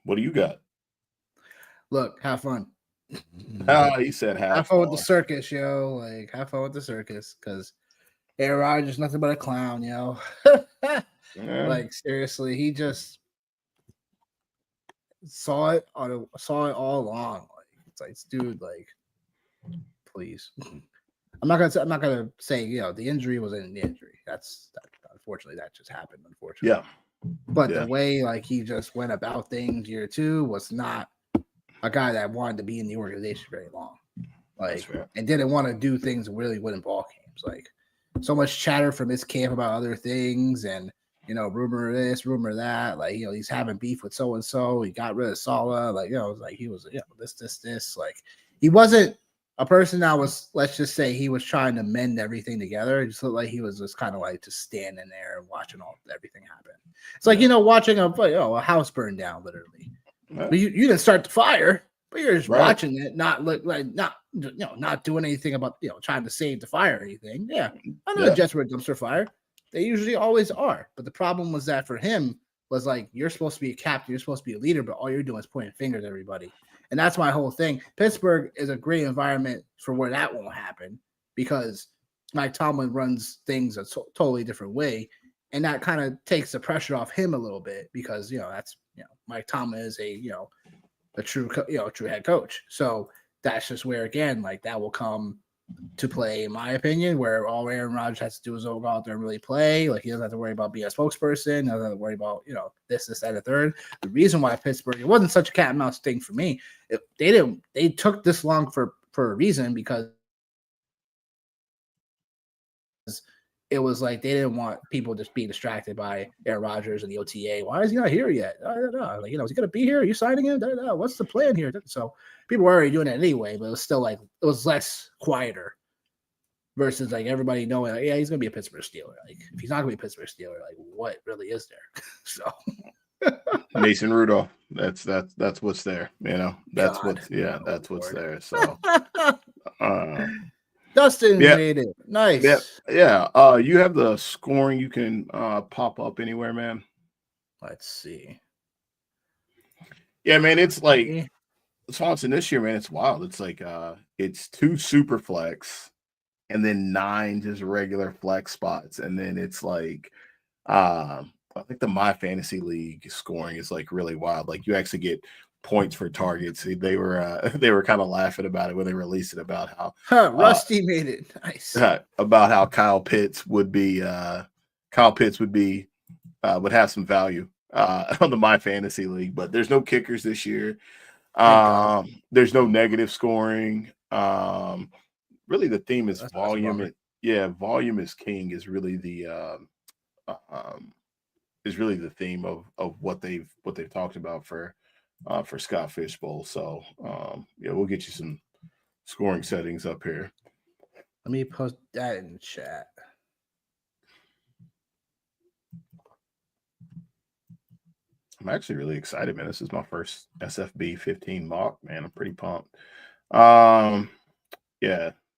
What do you got? Look, have fun. He said have fun with the circus, yo. Have fun with the circus, because Aaron Rodgers nothing but a clown, yo. Yeah. Seriously, he just saw it all along. It's dude, please. I'm not gonna say the injury was an injury. That's unfortunately that just happened. Unfortunately, yeah. But the way he just went about things year two was not a guy that wanted to be in the organization very long. And didn't want to do things that really win ball games. So much chatter from his camp about other things, and rumor this, rumor that. He's having beef with so and so. He got rid of Saleh. He was this. He wasn't a person that was, let's just say, he was trying to mend everything together. It just looked like he was just kind of just standing there and watching everything happen. It's watching a house burn down, literally. But you didn't start the fire, but you're just watching it, not doing anything about trying to save the fire or anything. Yeah, I know the Jets were a dumpster fire. They usually always are. But the problem was that for him was you're supposed to be a captain, you're supposed to be a leader, but all you're doing is pointing fingers at everybody. And that's my whole thing. Pittsburgh is a great environment for where that won't happen, because Mike Tomlin runs things a totally different way. And that kind of takes the pressure off him a little bit, because, that's, Mike Tomlin is a true head coach. So that's just where, again, that will come to play, in my opinion, where all Aaron Rodgers has to do is go out there and really play. He doesn't have to worry about being a spokesperson. Doesn't have to worry about, this, that, and the third. The reason why Pittsburgh, it wasn't such a cat and mouse thing for me. They took this long for a reason, because it was they didn't want people just being distracted by Aaron Rodgers and the OTA. Why is he not here yet? I don't know. Is he going to be here? Are you signing him? What's the plan here? So people were already doing it anyway, but it was still it was less quieter versus everybody knowing, yeah, he's going to be a Pittsburgh Steeler. If he's not going to be a Pittsburgh Steeler, what really is there? So Mason Rudolph. That's what's there. That's what's there. So Dustin made it. Nice. Yeah. You have the scoring you can pop up anywhere, man. Let's see. Yeah, man, it's like Swanson this year, man. It's wild. It's like it's 2 super flex and then 9 just regular flex spots, and then it's like I think the My Fantasy League scoring is like really wild. Like you actually get points for targets. They were they were kind of laughing about it when they released it about how Rusty made it. Nice. about how Kyle Pitts would be would have some value on the My Fantasy League, but there's no kickers this year. Thank God. There's no negative scoring. Really, the theme is That's volume. Volume is king is really the theme of what they've talked about for Scott Fishbowl. So yeah, we'll get you some scoring settings up here. Let me post that in the chat. I'm actually really excited, man. This is my first SFB 15 mock, man. I'm pretty pumped. Yeah.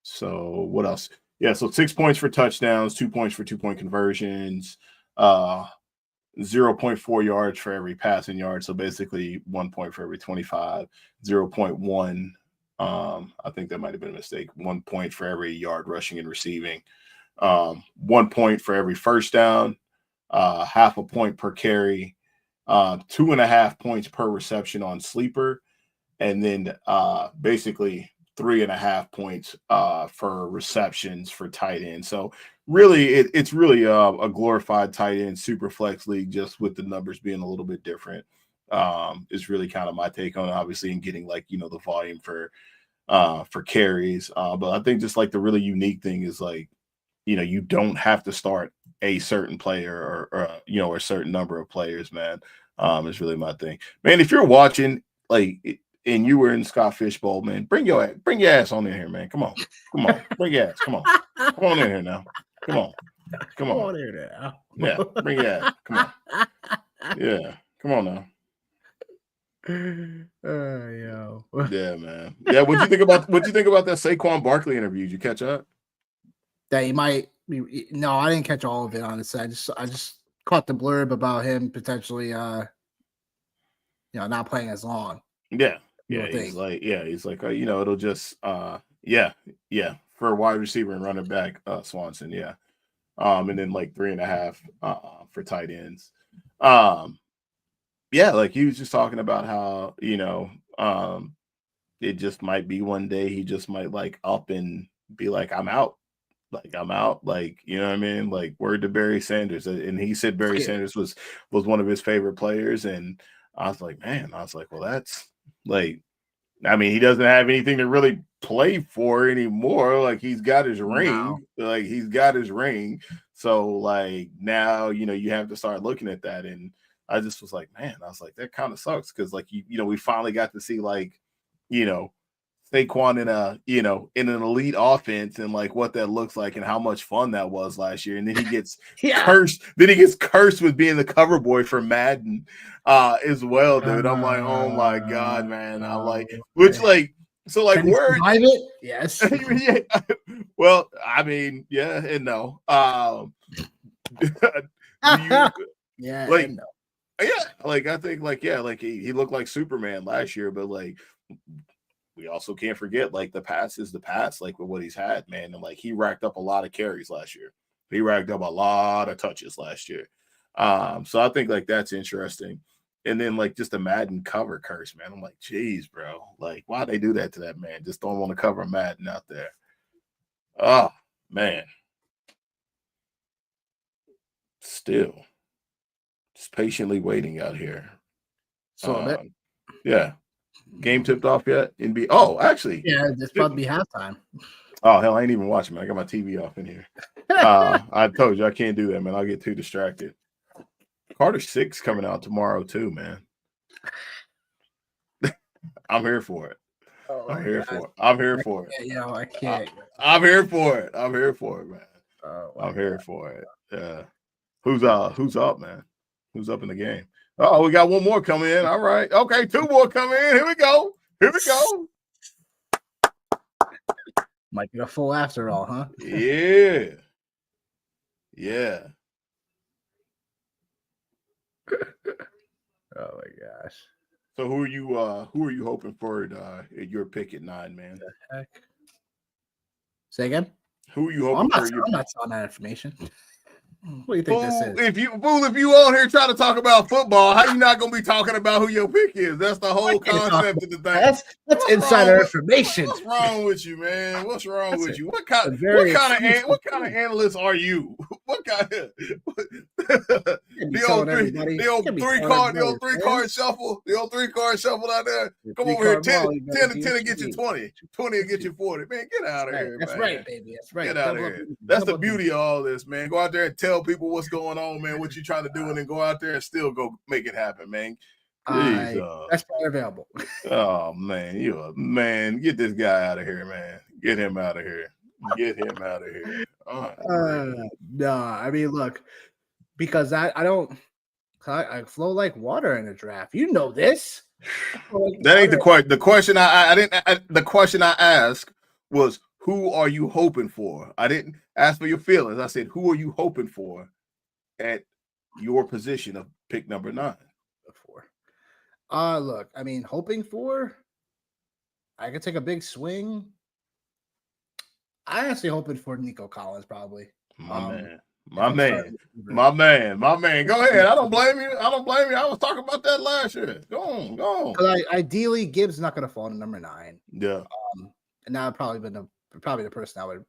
So what else? Yeah, so 6 points for touchdowns, 2 points for 2-point conversions, 0.4 yards for every passing yard. So basically 1 point for every 25, 0.1. I think that might have been a mistake. 1 point for every yard rushing and receiving. 1 point for every first down, half a point per carry, 2.5 points per reception on sleeper, and then basically 3.5 points for receptions for tight end. So really, it's really a glorified tight end super flex league, just with the numbers being a little bit different. Is really kind of my take on it, obviously, and getting like the volume for carries. But I think just like the really unique thing is like you don't have to start a certain player or a certain number of players, man. Is really my thing, man. If you're watching and you were in Scott Fishbowl, man, bring your ass on in here, man. Come on, bring your ass. Come on in here now. Come on here now. Yeah, bring your ass. Come on. Yeah, come on now. Yo. Yeah, man. Yeah, what'd you think about that Saquon Barkley interview? Did you catch up? That he might be. No, I didn't catch all of it. Honestly, I just caught the blurb about him potentially, not playing as long. Yeah, he's like, it'll just, for a wide receiver and running back, Swanson, yeah, and then like 3.5 for tight ends, yeah, like he was just talking about how it just might be one day he just might like up and be like, I'm out. Like I'm out, like you know what I mean. Like word to Barry Sanders, and he said Barry Sanders was one of his favorite players, and I was like, well, that's like, I mean, he doesn't have anything to really play for anymore. Like he's got his ring, So like now, you have to start looking at that, and I just was like, man, that kind of sucks because like we finally got to see like, Saquon in an elite offense and like what that looks like and how much fun that was last year. And then he gets cursed. Then he gets cursed with being the cover boy for Madden as well, dude. I'm like, oh my God, man. I'm like, which like, so like where survive it? Yes. Yeah. Well, I mean, yeah and no. Do you yeah, like no. Yeah, like I think like like he looked like Superman last year, but like we also can't forget like the past is the past, like with what he's had, man. And like he racked up a lot of carries last year. He racked up a lot of touches last year. So I think like that's interesting. And then like just a Madden cover curse, man. I'm like, geez, bro. Like, why they do that to that man? Just don't want to cover Madden out there. Oh man. Still just patiently waiting out here. So yeah. Game tipped off yet? Actually. Yeah, it's about to be halftime. Oh, hell, I ain't even watching, man. I got my TV off in here. I told you I can't do that, man. I'll get too distracted. Carter 6 coming out tomorrow, too, man. I'm here for it. I'm here for it. I'm here for it. Yeah, I can't. I'm here for it. I'm here for it, man. I'm here for it. Yeah. Who's up, man? Who's up in the game? Oh, we got one more coming in. All right. Okay, 2 more coming in. Here we go. Might get a full after all, huh? Yeah. gosh. So who are you hoping for at your pick at 9, man? The heck? Say again? Who are you Oh, hoping for? I'm not selling that information. What do you think this is? If you on here trying to talk about football, how you not gonna be talking about who your pick is? That's the whole concept of the thing. That's insider information. What's wrong with you, man? What's wrong with you? What kind of analyst are you? What kind of the old three card shuffle? The old 3-card shuffle out there. Come over here, 10 to get you 20. 20 to get you 40. Man, get out of here. That's man. right, baby. That's right. Get out of here. That's the beauty of all this, man. Go out there and tell people what's going on, man, what you're trying to do, and then go out there and still go make it happen, man. That's probably available. Oh, man. Get this guy out of here, man. Get him out of here. Get him out of here. No, I mean, look, because I flow like water in a draft. You know this. That ain't the question. The question the question I asked was, who are you hoping for? I didn't ask for your feelings. I said, who are you hoping for at your position of pick number 9? Look, I mean, hoping for, I could take a big swing. I actually hoping for Nico Collins, probably. My man. Go ahead. I don't blame you. I was talking about that last year. Go on. Because ideally, Gibbs not going to fall to number 9. Yeah. And that would probably been the person I would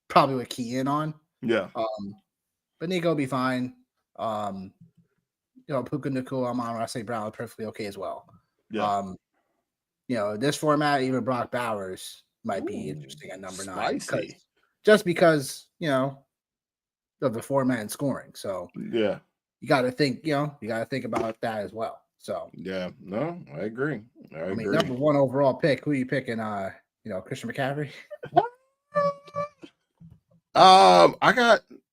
probably key in on. Yeah. But Nico will be fine. Puka Nacua, Amon-Ra St. Brown, perfectly okay as well. Yeah. This format, even Brock Bowers might be interesting at number 9. Spicy. Just because, of the format and scoring. So yeah, you got to think, about that as well. So yeah, no, I agree. I mean, number 1 overall pick. Who are you picking? Christian McCaffrey.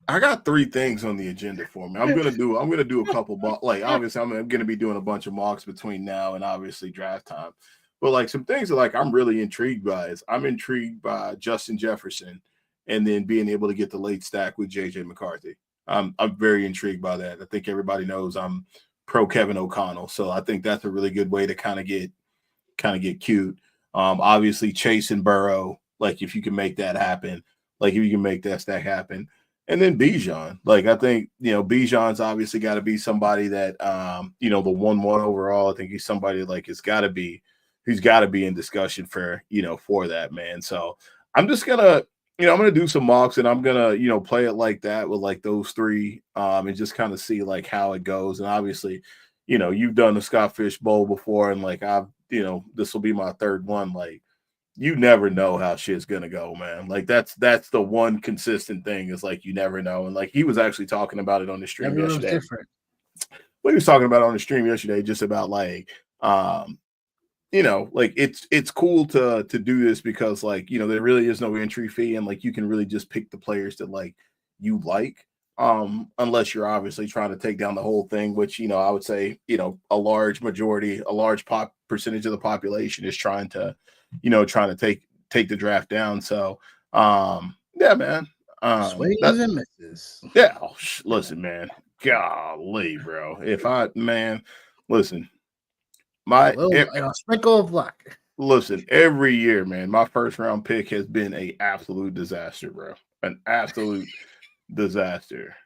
I got 3 things on the agenda for me. I'm gonna do a couple, obviously I'm gonna be doing a bunch of mocks between now and obviously draft time. But some things that I'm really intrigued by is I'm intrigued by Justin Jefferson and then being able to get the late stack with JJ McCarthy. I'm very intrigued by that. I think everybody knows I'm pro Kevin O'Connell, so I think that's a really good way to kind of get cute. Obviously Chase and Burrow, if you can make that happen, if you can make that stack happen. And then Bijan, I think, Bijan's obviously got to be somebody that, the 1-1 overall. I think he's somebody he's got to be in discussion for that, man. So I'm just going to, I'm going to do some mocks and I'm going to, play it like that with those 3 and just kind of see how it goes. And obviously, you've done the Scott Fish Bowl before and I've, this will be my 3rd one. You never know how shit's gonna go, man. That's the one consistent thing is you never know. And he was actually talking about it on the stream yesterday. Different. What he was talking about on the stream yesterday, just about it's cool to do this because there really is no entry fee and you can really just pick the players that you like. Unless you're obviously trying to take down the whole thing, which I would say a large percentage of the population is trying to take the draft down. So yeah, man. Swings and misses. Yeah. Listen, man. Golly, bro. Listen. A sprinkle of luck. Listen, every year, man, my 1st round pick has been an absolute disaster, bro. An absolute disaster.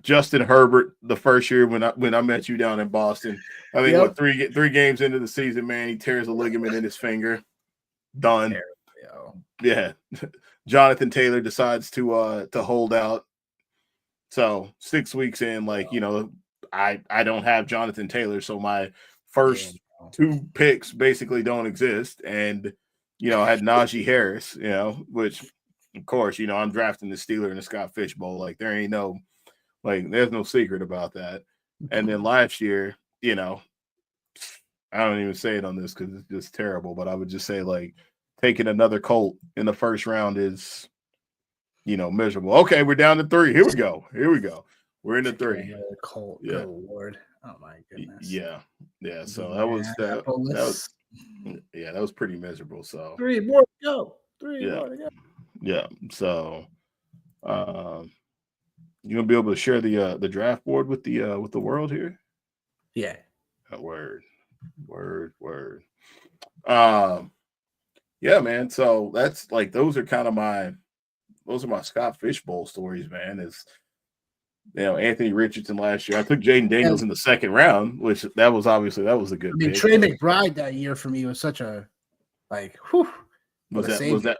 Justin Herbert, the first year when I met you down in Boston, I think 3 games into the season, man, he tears a ligament in his finger. Done. Yeah. Jonathan Taylor decides to hold out. So 6 weeks in, I don't have Jonathan Taylor, so my first 2 picks basically don't exist. And I had Najee Harris, which of course, I'm drafting the Steeler in the Scott Fish Bowl. There ain't no there's no secret about that. And then last year, I don't even say it on this because it's just terrible, but I would just say taking another Colt in the 1st round is, miserable. Okay, we're down to 3. Here we go. We're in the 3. Colt. Yeah. Good Lord. Oh my goodness. Yeah. So that was that was pretty miserable. So 3 more to go. 3 more to go. Yeah. So you gonna be able to share the draft board with the world here? Yeah. Word. Yeah, man. So that's like those are my Scott Fishbowl stories, man. Is Anthony Richardson last year. I took Jaden Daniels in the second round, which that was a good pick. Trey McBride that year for me was such a whew. Was that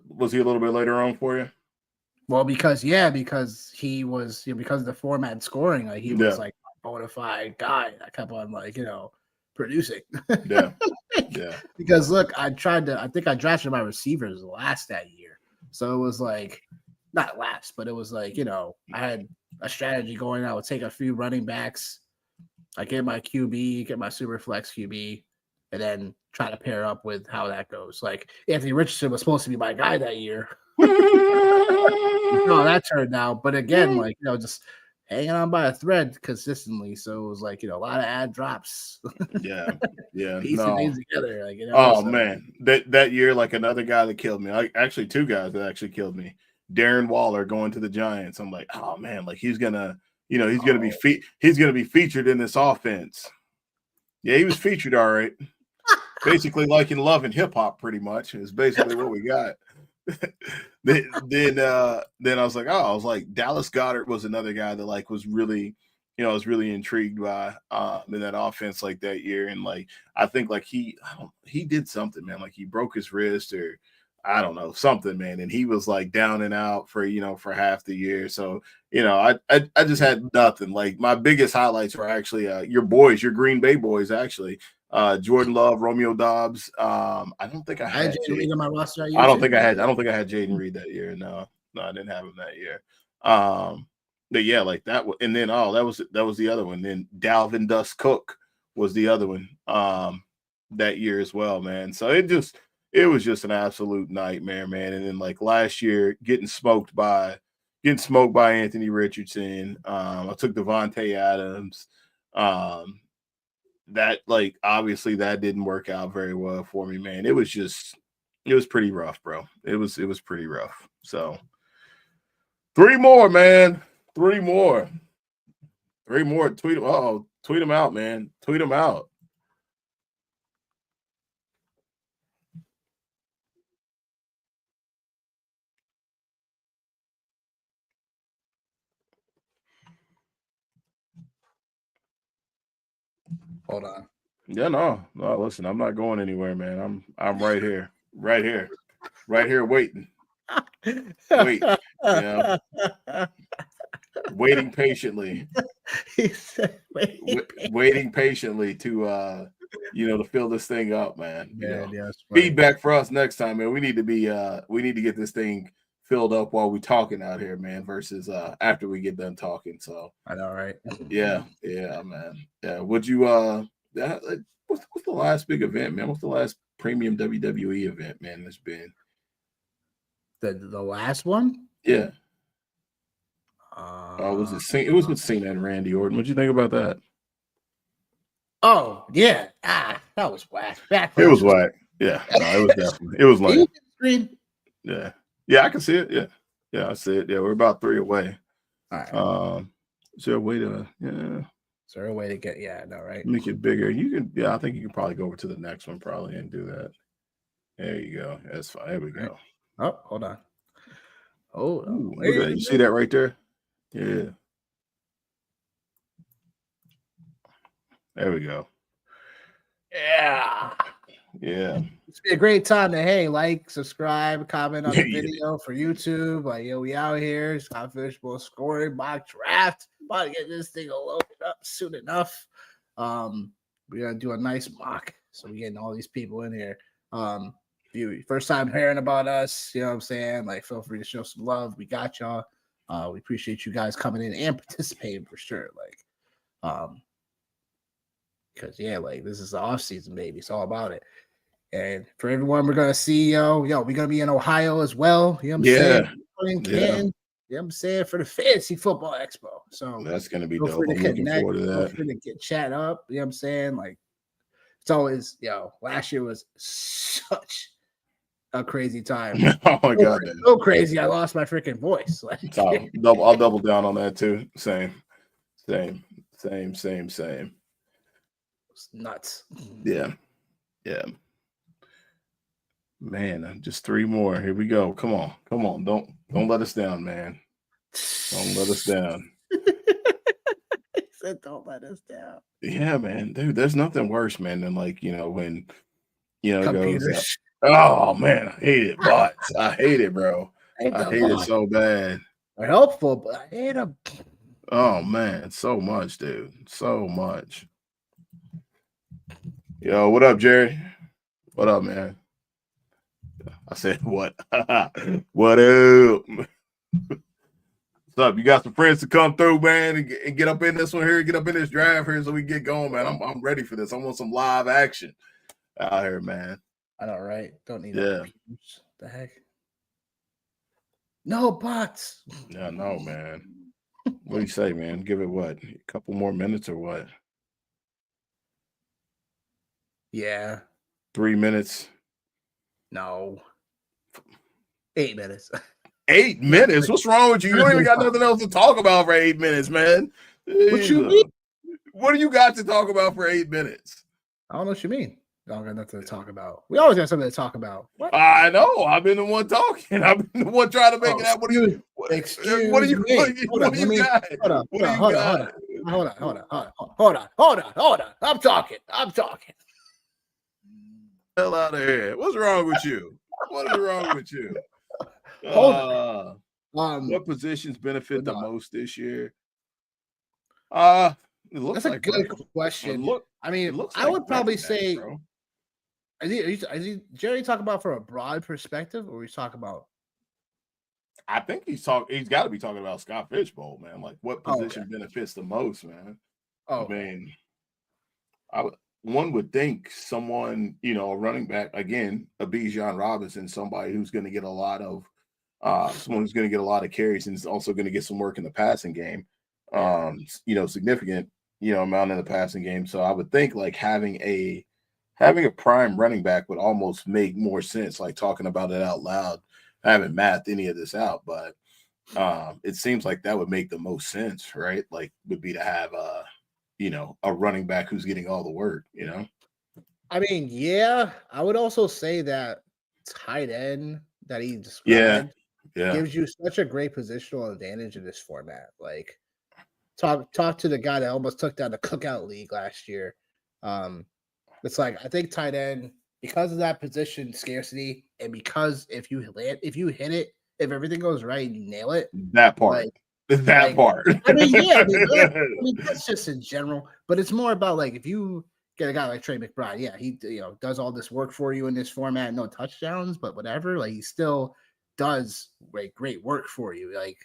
was he a little bit later on for you? Well, because he was because of the format scoring, he was like a bona fide guy that kept on producing. Yeah. Because look, I think I drafted my receivers last that year. So it was like not last, but it was like, I had a strategy going. I would take a few running backs, I get my QB, get my super flex QB, and then try to pair up with how that goes. Like Anthony Richardson was supposed to be my guy that year. No, that turned out. But again, just hanging on by a thread consistently. So it was like, a lot of ad drops. Yeah. Piecing things together. Man. That year, like another guy that killed me. Actually, two guys that actually killed me. Darren Waller going to the Giants. I'm like, oh man, like he's gonna be featured in this offense. Yeah, he was featured all right. Basically like in Love and Hip Hop, pretty much is basically what we got. then I was like, Dallas Goedert was another guy that was really, I was really intrigued by in that offense like that year. And I think he did something, man. Like he broke his wrist or I don't know, something, man. And he was down and out for for half the year. So, I just had nothing. Like my biggest highlights were actually your Green Bay boys, actually. Jordan Love, Romeo Dobbs. I don't think I had Jaden Reed on my roster. I don't think I had Jaden Reed that year. No, I didn't have him that year. But yeah, like that. And then that was the other one. Then Dalvin Dust Cook was the other one that year as well, man. So it was just an absolute nightmare, man. And then last year, getting smoked by Anthony Richardson. I took Devontae Adams. That obviously that didn't work out very well for me, man. It was pretty rough, bro. It was pretty rough. So 3 more, man. 3 more. Tweet them out, man. Tweet them out. Hold on. Yeah, no. Listen, I'm not going anywhere, man. I'm right here, waiting. Wait, waiting patiently. He said, waiting patiently to to fill this thing up, man. Yeah, feedback for us next time, man. We need to get this thing filled up while we're talking out here, man, versus after we get done talking. So I know, right? Yeah, man. Yeah. Would you what's the last big event, man? What's the last premium WWE event, man, that's been? The last one? Yeah. Was it was with Cena and Randy Orton. What'd you think about that? Oh, yeah. That was whack. It was whack. Yeah. No, it was definitely. It was like. Yeah. Yeah, I can see it. Yeah. Yeah, I see it. Yeah, we're about 3 away. All right. Is there a way to Is there a way to get right? Make it bigger. You can I think you can probably go over to the next one probably and do that. There you go. That's fine. There we go. Oh, hold on. Oh, look at that. You see that right there? Yeah. There we go. Yeah. It's be a great time to like, subscribe, comment on the video for YouTube. We out here. Scott Fishbowl scoring mock draft. About to get this thing loaded up soon enough. We're gonna do a nice mock. So we're getting all these people in here. If you first time hearing about us, you know what I'm saying? Feel free to show some love. We got y'all. We appreciate you guys coming in and participating for sure. Because this is the off season, baby. It's all about it. And for everyone we're gonna see, we're gonna be in Ohio as well. You know what I'm saying? In Canton, you know what I'm saying, for the Fantasy Football Expo. So that's gonna be dope. I'm looking forward to that. Feel free to get chat up. You know what I'm saying? It's always, last year was such a crazy time. Oh my god, so crazy! I lost my freaking voice. I'll double down on that too. Same. Same. It's nuts. Yeah. Man, just 3 more. Here we go. Come on. Don't let us down, man. Don't let us down. He said, "Don't let us down." Yeah, man, dude. There's nothing worse, man, than like when it goes. Computers. Oh man, I hate it. Bots. I hate it, bro. I hate I the hate it bot. so bad. They're helpful, but I hate them. Oh man, so much, dude. So much. Yo, what up, Jerry? What up, man? I said what? What up? What's up? You got some friends to come through, man, and get up in this one here, get up in this drive here so we get going, man. I'm ready for this. I want some live action out here, man. I know, right? Don't need no Yeah. computers. The heck? No bots. Yeah, no, man. What do you say, man? Give it what? A couple more minutes or what? Yeah. 3 minutes. No. 8 minutes. 8 minutes? What's wrong with you? You don't even got nothing else to talk about for 8 minutes, man. What you mean? What do you got to talk about for 8 minutes? I don't know what you mean. I don't got nothing to talk about. We always got something to talk about. What? I know. I've been the one talking. I've been the one trying to make it out. What do you Hold on. I'm talking. Hell out of here. What's wrong with you? What is wrong with you? Hold on. What positions benefit the most this year? That's Looks a like good question. I mean, I would probably say, is Jerry talking about from a broad perspective, or he's talking about? I think he's got to be talking about Scott Fishbowl, man. Like, what position benefits the most, man? I mean, one would think someone, a running back, again, a Bijan Robinson, somebody who's going to get a lot of, someone who's going to get a lot of carries and is also going to get some work in the passing game. Significant, amount in the passing game. So I would think like having a prime running back would almost make more sense, like talking about it out loud. I haven't mathed any of this out, but it seems like that would make the most sense, right? Like would be to have a running back who's getting all the work, I mean, yeah. I would also say that tight end that he described gives you such a great positional advantage in this format. Like talk to the guy that almost took down the Cookout League last year. It's like I think tight end, because of that position scarcity, and because if you hit it, if everything goes right, you nail it. That part. Part. I mean, that's just in general, but it's more about like if you get a guy like Trey McBride, he does all this work for you in this format, no touchdowns, but whatever, like he still does great work for you, like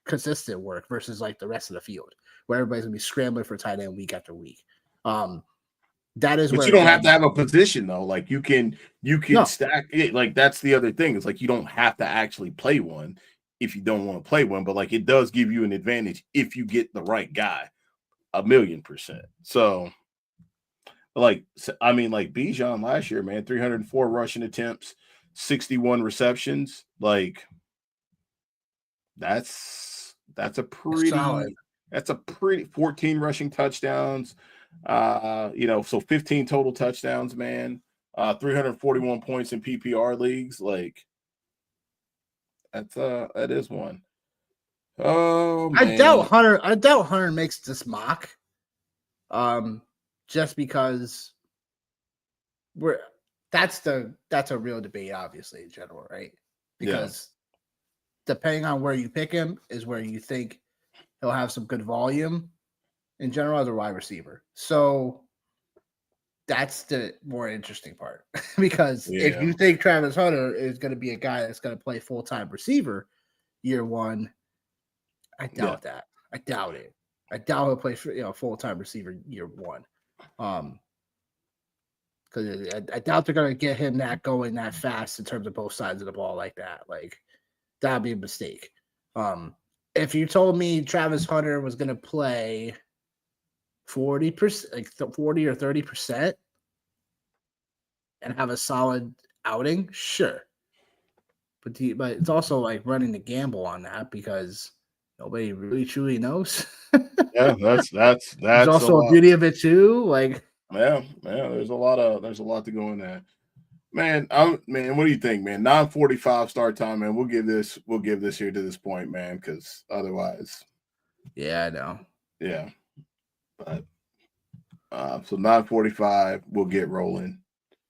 consistent work versus like the rest of the field where everybody's gonna be scrambling for tight end week after week. That is, but where you don't have to have a position though. Like you can stack it. Like that's the other thing. It's like you don't have to actually play one if you don't want to play one, but like it does give you an advantage if you get the right guy, 1,000,000%. So, like Bijan last year, man, 304 rushing attempts, 61 receptions. Like that's a pretty solid. That's a pretty 14 rushing touchdowns. So 15 total touchdowns, man. 341 points in PPR leagues. Like that is one. Oh man. I doubt Hunter makes this mock. Just because that's a real debate, obviously, in general, right? Because depending on where you pick him is where you think he'll have some good volume in general as a wide receiver. So that's the more interesting part. Because if you think Travis Hunter is going to be a guy that's going to play full-time receiver year one, I doubt that. I doubt it. I doubt he'll play full-time receiver year one. Because I doubt they're going to get him going that fast in terms of both sides of the ball like that. Like that'd be a mistake. If you told me Travis Hunter was going to play 40%, like 40 or 30%, and have a solid outing, sure. But it's also like running the gamble on that because nobody really truly knows. Yeah, that's There's a also a lot. beauty of it too. Like, Yeah, there's a lot to go in that. Man, man, what do you think, man? 9:45 start time, man. We'll give this here to this point, man, because otherwise, yeah, I know. yeah. But so 9:45, we'll get rolling.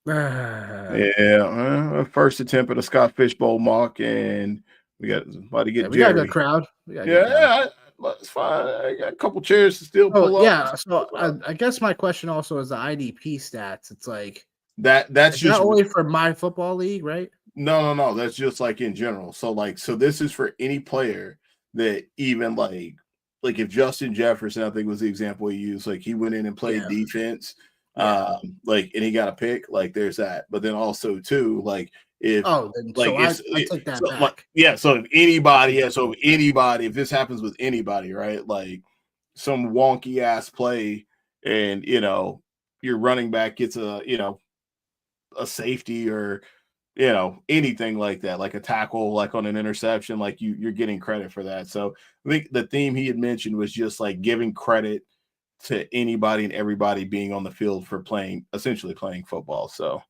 Yeah, first attempt at a Scott Fishbowl mock, and we got somebody Yeah, get we got a good Jerry. crowd. We got a good Yeah, crowd. that's fine. I got a couple chairs to still Oh pull up. yeah. So I guess my question also is the IDP stats. It's like, That's is that just only for my football league, right? no. That's just like in general. So this is for any player that even like if Justin Jefferson, I think was the example he used, like he went in and played Yeah. defense, Yeah. like and he got a pick, like there's that. But then also too, like if Oh, then like so I take that so like back. yeah, so if I anybody, take yeah, that so back. if anybody, if this happens with anybody, right, like some wonky ass play, and your running back gets a safety or anything like that, like a tackle, like on an interception, like you're getting credit for that. So I think the theme he had mentioned was just like giving credit to anybody and everybody being on the field for essentially playing football. So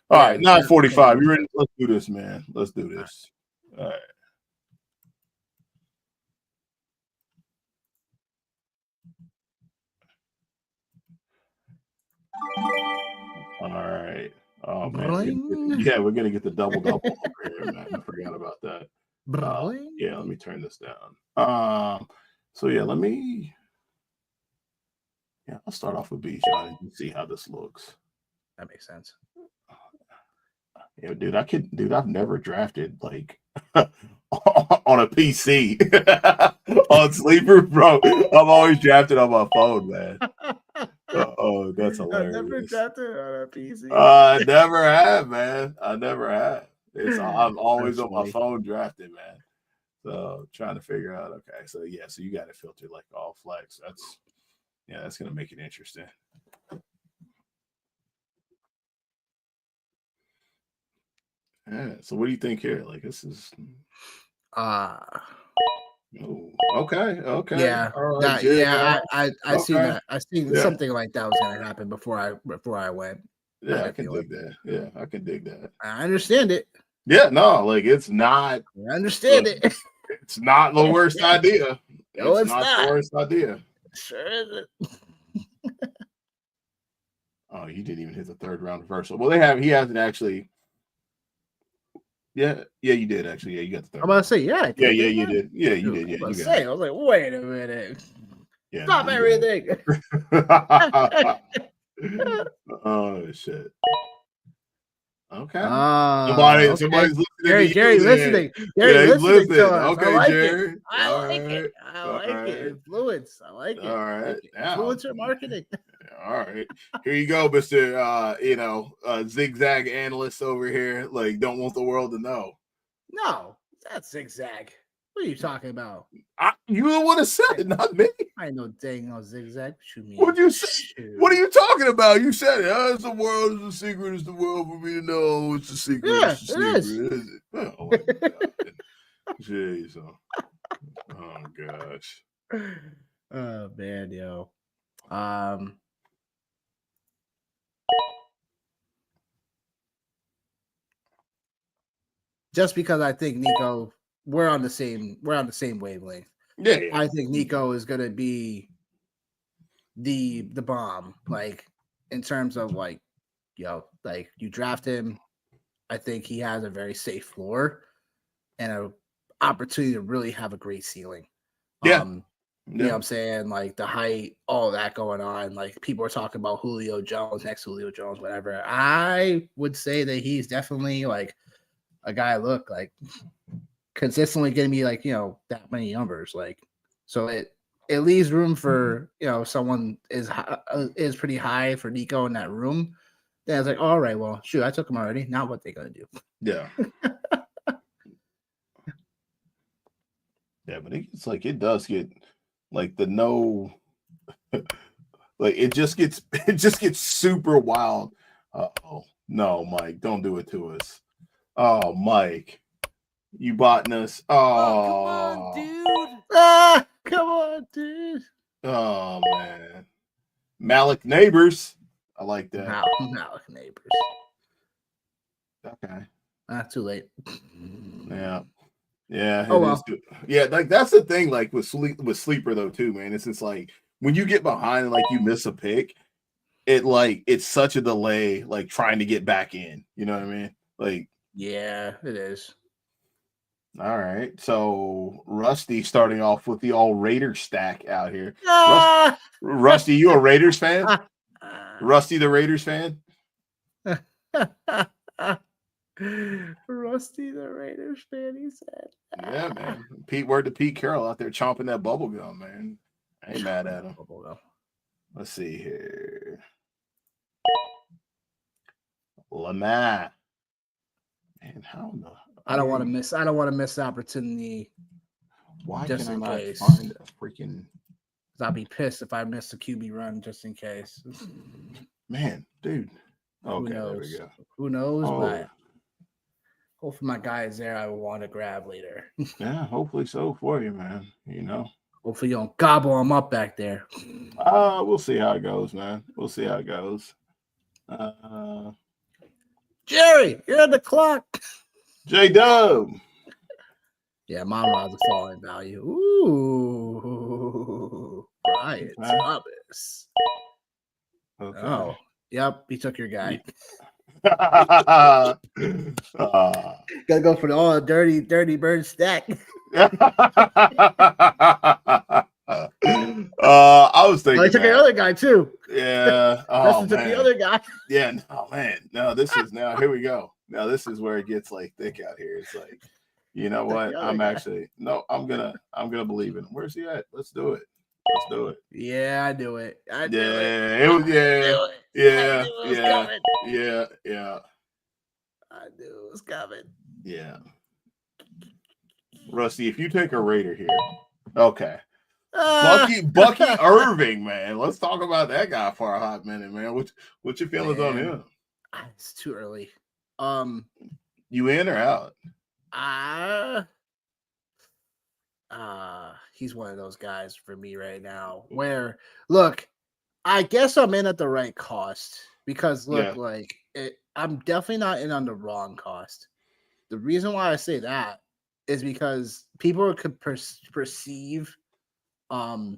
all Yeah, right, that totally 9:45. You makes ready? sense. Let's do this, man. Let's do All right. this. All right. All right. Oh man, Bling, we're gonna get the double over here, man. I forgot about that. bling. Yeah, let me turn this down. So yeah, I'll start off with Bijan and see how this looks. That makes sense. Yeah, dude, I've never drafted like on a PC on sleeper, bro. I've always drafted on my phone, man. Oh, that's I've never hilarious. drafted on a PC. I never have, man. I never have. I'm always That's on my funny. phone drafting, man. So trying to figure out. Okay, so yeah, so you got to filter like all flex. That's gonna make it interesting. Yeah. So what do you think here? Like this is. Uh Oh, okay. yeah. All right, That Jared yeah, Goff. I seen Okay. that. I seen Yeah. something like that was gonna happen before I went. I Yeah, had I a can feeling. dig that. Yeah, I can dig that. I understand it. Yeah, no, like I understand it. it's not the worst idea. No, It's it's not the not. worst idea. Sure isn't. Oh, you didn't even hit the third round reversal. Well, he hasn't actually. Yeah, you did actually. Yeah, you got the third I'm about to round. say, yeah, I Yeah, did, didn't you I? did. Yeah, you Shoot, did. I was Yeah, about you to got say, it. I was like, wait a minute. Yeah, no, Stop you everything. got it. Oh shit. Okay. Okay. Somebody's listening to Jerry you there. listening. Jerry Yeah, he's listening to listening. us. I Okay, like it. Jared. I All like it. right. I All like it. right. Influence. I like it. All I right. like it. Now. Influencer marketing. All right. Here you go, Mr. Zigzag analyst over here. Like, don't want the world to know. No, that's zigzag. What are you talking about? You the one that said it, not me. I ain't no dang no zigzag. What you mean? What'd you say? What are you talking about? You said it. It's the world is a secret. It's the world for me to know. It's a secret. Yeah, It's a it is. secret. Is it? Oh my god. Jeez. Oh gosh. Oh man, yo. Just because I think Nico, we're on the same wavelength. Yeah. I think Nico is gonna be the bomb, like in terms of like, like you draft him. I think he has a very safe floor and a opportunity to really have a great ceiling. Yeah. You know what I'm saying? Like the height, all that going on. Like people are talking about Julio Jones, next Julio Jones, whatever. I would say that he's definitely like a guy like consistently getting me like, that many numbers. Like, so it leaves room for, someone is pretty high for Nico in that room. Then I was like, all right, well, shoot, I took him already. Now what they gonna do? Yeah. Yeah, but it's like it does get like the no like it just gets super wild. Oh no, Mike, don't do it to us. Oh, Mike, you botting us. Oh, come on, dude. Come on, dude. Oh man, Malik Neighbors. I like that. Malik Neighbors. Okay. Too late. Yeah. Yeah, Oh it well. is. Yeah, like that's the thing. Like with sleeper though too, man. It's just like when you get behind and like you miss a pick, it's such a delay. Like trying to get back in. You know what I mean? Like yeah, it is. All right. So Rusty starting off with the all Raiders stack out here. Rusty, you a Raiders fan? Rusty the Raiders fan? Rusty the Raiders fan, he said. Yeah, man. Word to Pete Carroll out there chomping that bubble gum, man. I ain't mad at him. Let's see here. Lamar. Man, how the I don't want to miss the opportunity. Why just can in I case. not find a freaking I'll be pissed if I miss a QB run just in case. Man, dude. Okay, there we go. Who knows? But hopefully my guy is there. I will want to grab later. Yeah, hopefully so for you, man. You know. Hopefully you don't gobble him up back there. We'll see how it goes, man. We'll see how it goes. Jerry, you're on the clock. J-Dub. Yeah, Monrad's a falling value. Ooh, Brian Thomas. Okay. Oh, yep, he took your guy. Gotta go for the dirty bird stack. I was thinking. He took the other guy too. Yeah. Oh, took the other guy. Yeah. Oh man. No, this is now. Here we go. Now this is where it gets like thick out here. It's like, you know what? I'm gonna believe in him. Where's he at? Let's do it. Yeah, I do it. Yeah. I knew it was coming. Yeah. Rusty, if you take a Raider here, okay. Bucky Irving, man. Let's talk about that guy for a hot minute, man. What's your feelings on him? It's too early. You in or out? He's one of those guys for me right now where, look, I guess I'm in at the right cost because I'm definitely not in on the wrong cost. The reason why I say that is because people could perceive, we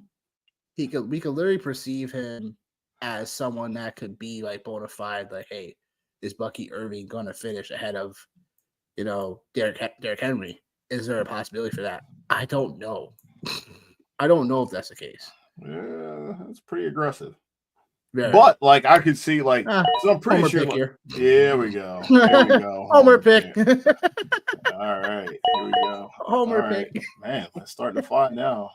could literally perceive him as someone that could be like bona fide, like, hey, is Bucky Irving going to finish ahead of, Derrick Henry? Is there a possibility for that? I don't know. I don't know if that's the case. Yeah, that's pretty aggressive. Very. But like I could see so I'm pretty sure. Here. Here we go. Here we go. Homer pick. All right. Here we go. Homer pick. Man, let's start to fly now.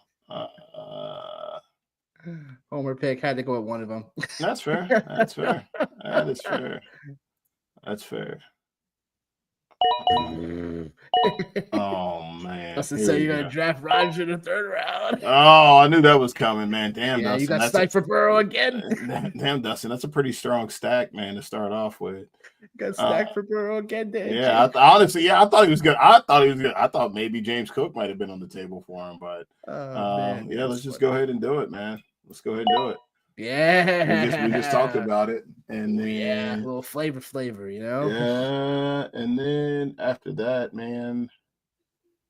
Homer pick. Had to go with one of them. That's fair. That is fair. That's fair. Oh man! That's to say you're gonna draft Rodgers in the third round. Oh, I knew that was coming, man. Damn, yeah, Dustin. You got sniped for Burrow again. Damn, Dustin. That's a pretty strong stack, man, to start off with. Got stacked for Burrow again, didn't you? Honestly, I thought he was good. I thought maybe James Cook might have been on the table for him, but let's just go ahead and do it, man. Let's go ahead and do it. Yeah, we just talked about it, and then a little flavor, Yeah, and then after that, man.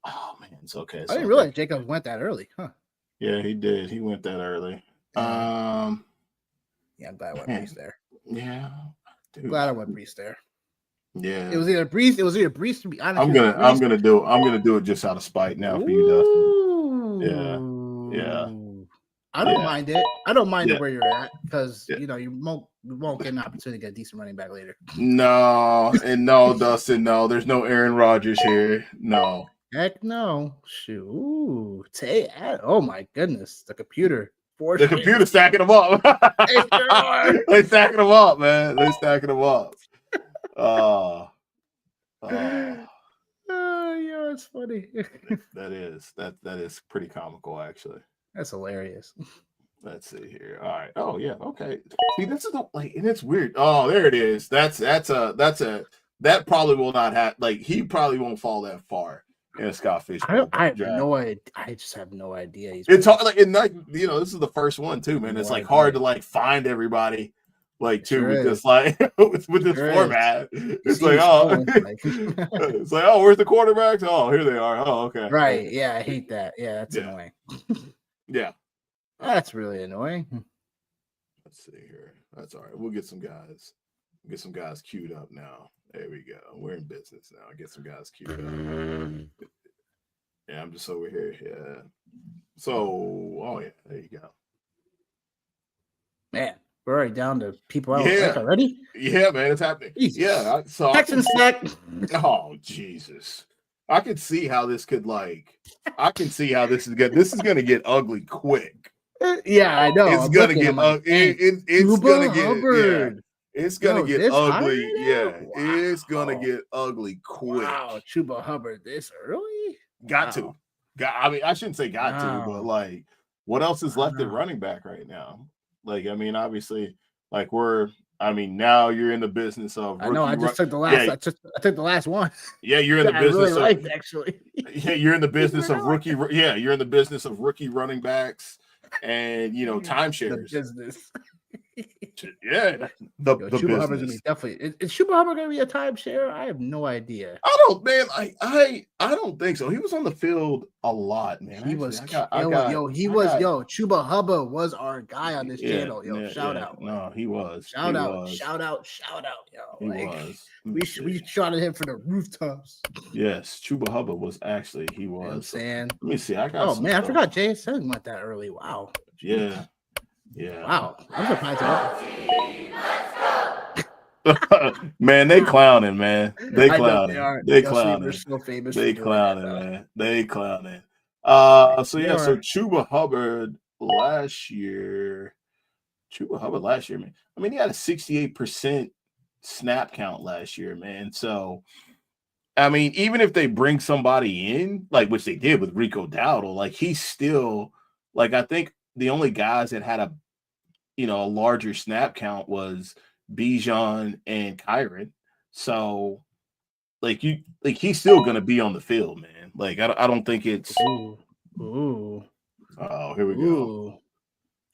Oh man, it's okay. I didn't realize Jacobs went that early, huh? Yeah, he did. He went that early. Yeah, I'm glad I went Brees there. Yeah, dude. Glad I went Brees there. Yeah, it was either Brees to be honest. I'm gonna do it just out of spite now for you, Dustin. Yeah. I don't mind it. I don't mind it where you're at because you won't get an opportunity to get a decent running back later. No, Dustin. No, there's no Aaron Rodgers here. No. Heck no. Shoot. Ooh. Oh my goodness. The computer. The computer stacking them up. They stacking them up, man. They stacking them up. Yeah, it's funny. That is pretty comical, actually. That's hilarious. Let's see here. All right. Oh yeah. Okay. See, this is and it's weird. Oh, there it is. That probably will not have. Like, he probably won't fall that far. in a Scott Fishbowl I have draft. no idea. I just have no idea. It's hard, like, and like, you know, this is the first one too, man. No It's like idea. hard to like find everybody, like, too, Sure with is. this, like, with this Sure is. format. It's See like, who's oh, scrolling, like- it's like, oh, where's the quarterbacks? Oh, here they are. Oh, okay. right. Okay. Yeah, I hate that. Yeah, that's Yeah. annoying. Yeah. That's really annoying. Let's see here. That's all right. We'll get some guys. Get some guys queued up now. There we go. We're in business now. Get some guys queued up. Yeah, I'm just over here. Yeah. So, oh yeah, there you go. Man, we're already down to people out Yeah. like already. Yeah, man, it's happening. Jesus. Yeah. So Texan stack. oh Jesus. I can see how this could I can see how this is good. This is gonna get ugly quick. Yeah, I know. It's gonna get ugly. It's gonna get Hubbard. It's gonna get this ugly. high Yeah, now? it's gonna Wow. get ugly quick. Wow, Chuba Hubbard this early? Got to. I mean, I shouldn't say got to, but Wow. like, what else is left at Wow. running back right now? Like, I mean, obviously, like now you're in the business of I know. I rookie just took the last. Yeah, I took the last one. yeah, you're in the that I really business of liked, actually. yeah, you're in the business of Really rookie. Yeah, you're in the business of rookie running backs and The timeshares. business. Yeah, Yo, Chuba Hubbard's gonna be business. definitely. Is Chuba Hubbard gonna be a timeshare? I have no idea. I don't think so. He was on the field a lot, man. He Actually, was I got- Chuba Hubbard was our guy on this channel. Yo, shout out. No, he was. Shout He out. was. Shout out. Shout out. Yo, He was. we shouted him for the rooftops. Yes, Chuba Hubbard was actually. He You know what I'm was. saying? Let me see. I got. Oh some man, I stuff. forgot JSN went that early. Wow. Yeah. Yeah. Wow. I'm surprised. Man, they clowning, man. They I know clowning. they are. They Yo, clowning. We're so famous. They for doing clowning, that, man. They clowning. So They yeah, so are. Chuba Hubbard last year, man. I mean, he had a 68% snap count last year, man. So I mean, even if they bring somebody in, like which they did with Rico Dowdle, like he's still like, I think the only guys that had a larger snap count was Bijan and Kyron. So he's still gonna be on the field, man. Like I don't think it's Ooh. Oh, here we go. Ooh.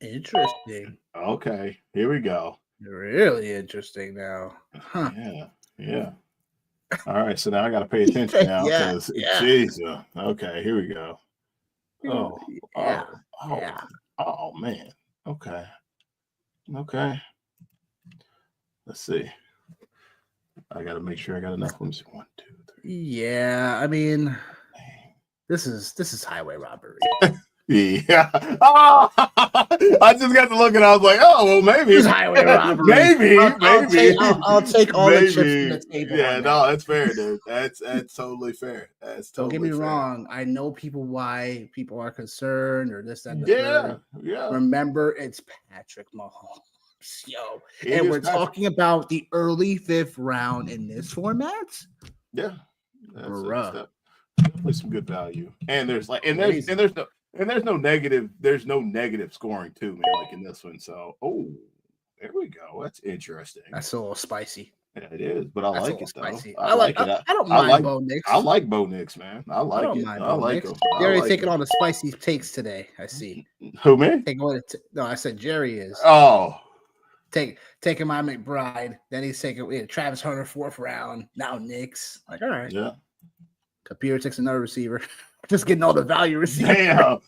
Interesting. Okay, here we go. Really interesting now. Huh. Yeah. All right, so now I gotta pay attention now because Jesus. Okay, here we go. Oh man. Okay. Let's see. I gotta make sure I got enough. Let me see. 1, 2, 3. Yeah, I mean, this is highway robbery. Yeah. Oh, I just got to look and I was like, oh well, maybe This is highway robbery. maybe. I'll take all the chips from the table. Yeah, no, that's fair, dude. That's totally fair. That's Don't totally get me fair. wrong. I know why people are concerned or this, that, and the third. Yeah. Remember, it's Patrick Mahomes. Yo, It and is we're Patrick. talking about the early 5th round in this format. Yeah, Bruh. definitely some good value. And there's no negative scoring too, man. Like in this one. So, there we go. That's interesting. That's a little spicy. Yeah, it is, but I like it though. Spicy. I like it. I don't mind Bo Nix. I like Bo Nix, man. I like it. I like him. Jerry's taking all the spicy takes today. I see. Who, man? No, I said Jerry is. Oh. Taking my McBride. Then he's taking Travis Hunter 4th round. Now Nix. Like, all right. Yeah. Computer takes another receiver. Just getting all the value receivers. Damn.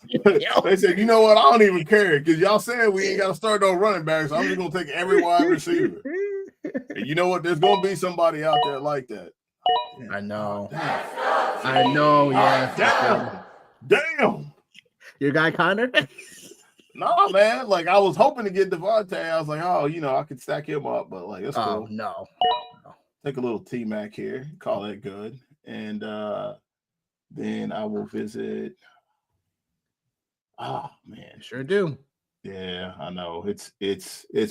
They said, you know what? I don't even care because y'all saying we ain't got to start no running backs. So I'm just going to take every wide receiver. And you know what? There's going to be somebody out there like that. I know. Damn. I know. Yeah. Damn. Your guy Connor? No, man. Like I was hoping to get Devontae. I was like, I could stack him up, but like that's cool. No. Take a little T-Mac here, call that good. And then I will visit. Oh man. Sure do. Yeah, I know. It's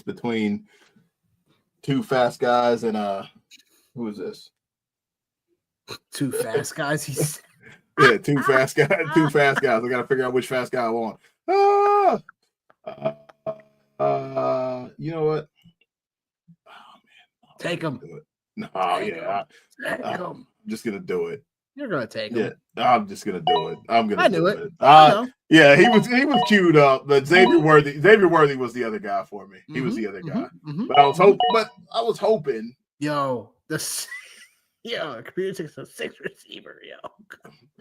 between two fast guys and who is this? Two fast guys. Yeah, two fast guys. I gotta figure out which fast guy I want. You know what? Oh man. Take him. No, yeah. I'm just gonna do it. You're gonna take him. Yeah, I'm just gonna do it. I'm gonna I knew do it. it. I know. Yeah, he was queued up, but Xavier Worthy was the other guy for me. He was the other guy. But I was hoping. Yo, computer takes a 6 receiver, yo.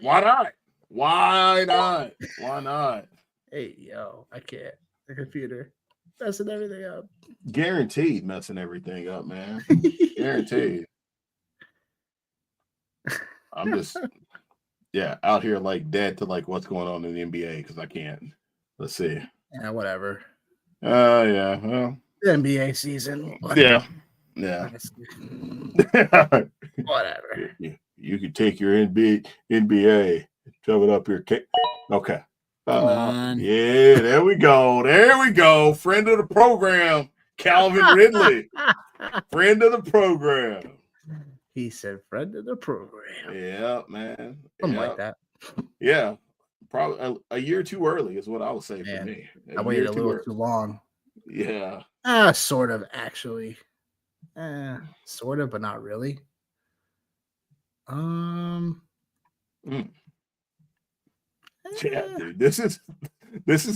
Why not? Why not? Why not? Hey, yo, I can't. The computer messing everything up. Guaranteed messing everything up, man. Guaranteed. I'm just out here like dead to like what's going on in the NBA because I can't. Let's see. Yeah, whatever. Yeah. Well, the NBA season. Yeah. Whatever. You could take your NBA, shove it up your cake. Okay. Come on. Yeah, there we go. There we go. Friend of the program, Calvin Ridley. Friend of the program. He said, friend of the program. Yeah, man. Something like that. Yeah. Probably a year too early is what I would say for me. I waited a little too long. Yeah. Sort of, actually. Sort of, but not really. Yeah, dude. This is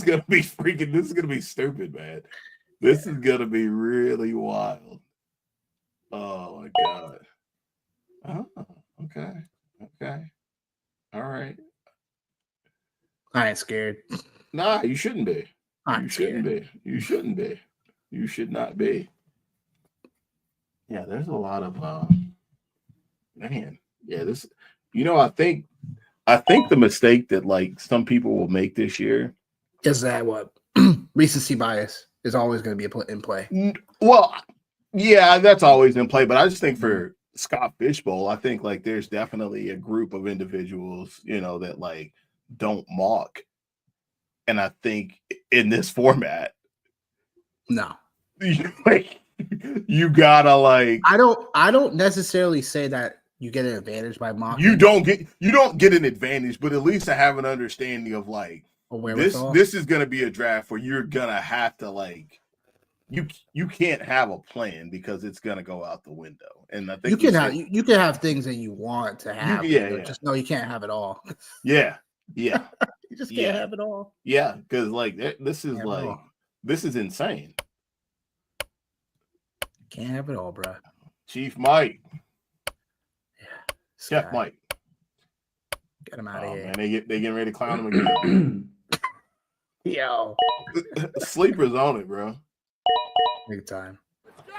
gonna be freaking. This is gonna be stupid, man. This is gonna be really wild. Oh my god. Oh, okay. All right. I ain't scared. Nah, you shouldn't be. You shouldn't be. You shouldn't be. You should not be. Yeah, there's a lot of man. Yeah, this. I think the mistake that like some people will make this year is that what recency bias is always going to be in play. Well, yeah, that's always in play. But I just think for Scott Fishbowl, I think like there's definitely a group of individuals, that like don't mock. And I think in this format, no, you gotta like. I don't necessarily say that you get an advantage by mocking. You don't get an advantage, but at least to have an understanding of like this is gonna be a draft where you're gonna have to like you can't have a plan because it's gonna go out the window. And I think you can have things that you want to have. Just know you can't have it all. Yeah. You just can't have it all. Yeah, because like this is insane. Can't have it all, bro. Chief Mike. Yeah. Chef Mike. Get him out of here. Man, they getting ready to clown him again. Yo. Sleepers on it, bro. Big time. Let's go.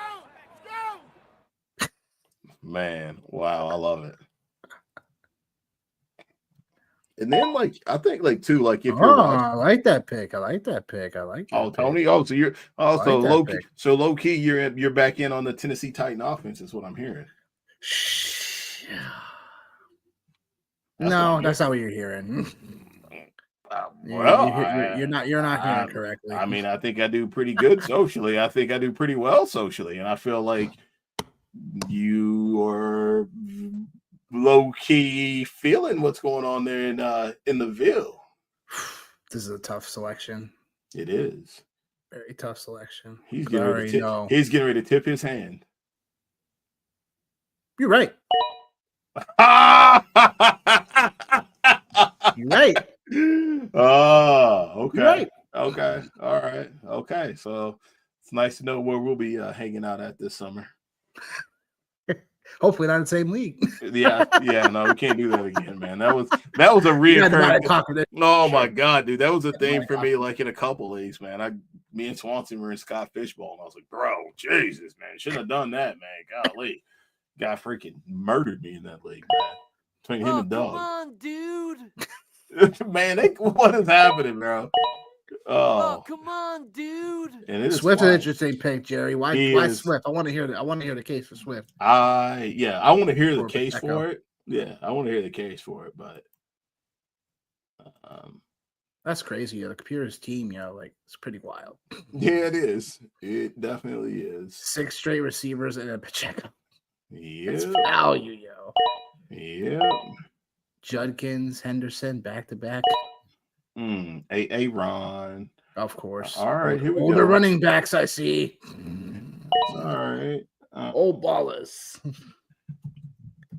Man, wow, I love it. And then, like, I think, like, too, like, if you're watching, I like that pick. Tony. Oh, so you're also low key. So low key, you're back in on the Tennessee Titan offense. Is what I'm hearing. No, that's not what you're hearing. You're not hearing correctly. I mean, I think I do pretty good socially. I think I do pretty well socially, and I feel like you are low key feeling what's going on there in the Ville. This is a tough selection. It is very tough selection. He's getting ready to tip his hand. You're right. You're right. Oh, okay. You're right. Okay. All right. Okay. So it's nice to know where we'll be hanging out at this summer. Hopefully not in the same league. Yeah. No, we can't do that again, man. That was a reoccurring. Oh my god, dude, that was a thing for me. Like in a couple leagues, man. Me and Swanson were in Scott Fishbowl, and I was like, bro, Jesus, man, shouldn't have done that, man. Golly, guy freaking murdered me in that league, man. Between him and Doug. Come on, dude. Man, what is happening, bro? Oh, come on, dude. And Swift's an interesting pick, Jerry. Why Swift? I want to hear the case for Swift. I want to hear the case for it. Yeah, I want to hear the case for it, but that's crazy. The computer's team, like it's pretty wild. Yeah, it is. It definitely is. 6 straight receivers and a Pacheco. Yeah, it's value, yo. Yeah. Judkins, Henderson, back to back. Ron. Of course. All right, here we go. Older running backs, I see. All right. Old ballers.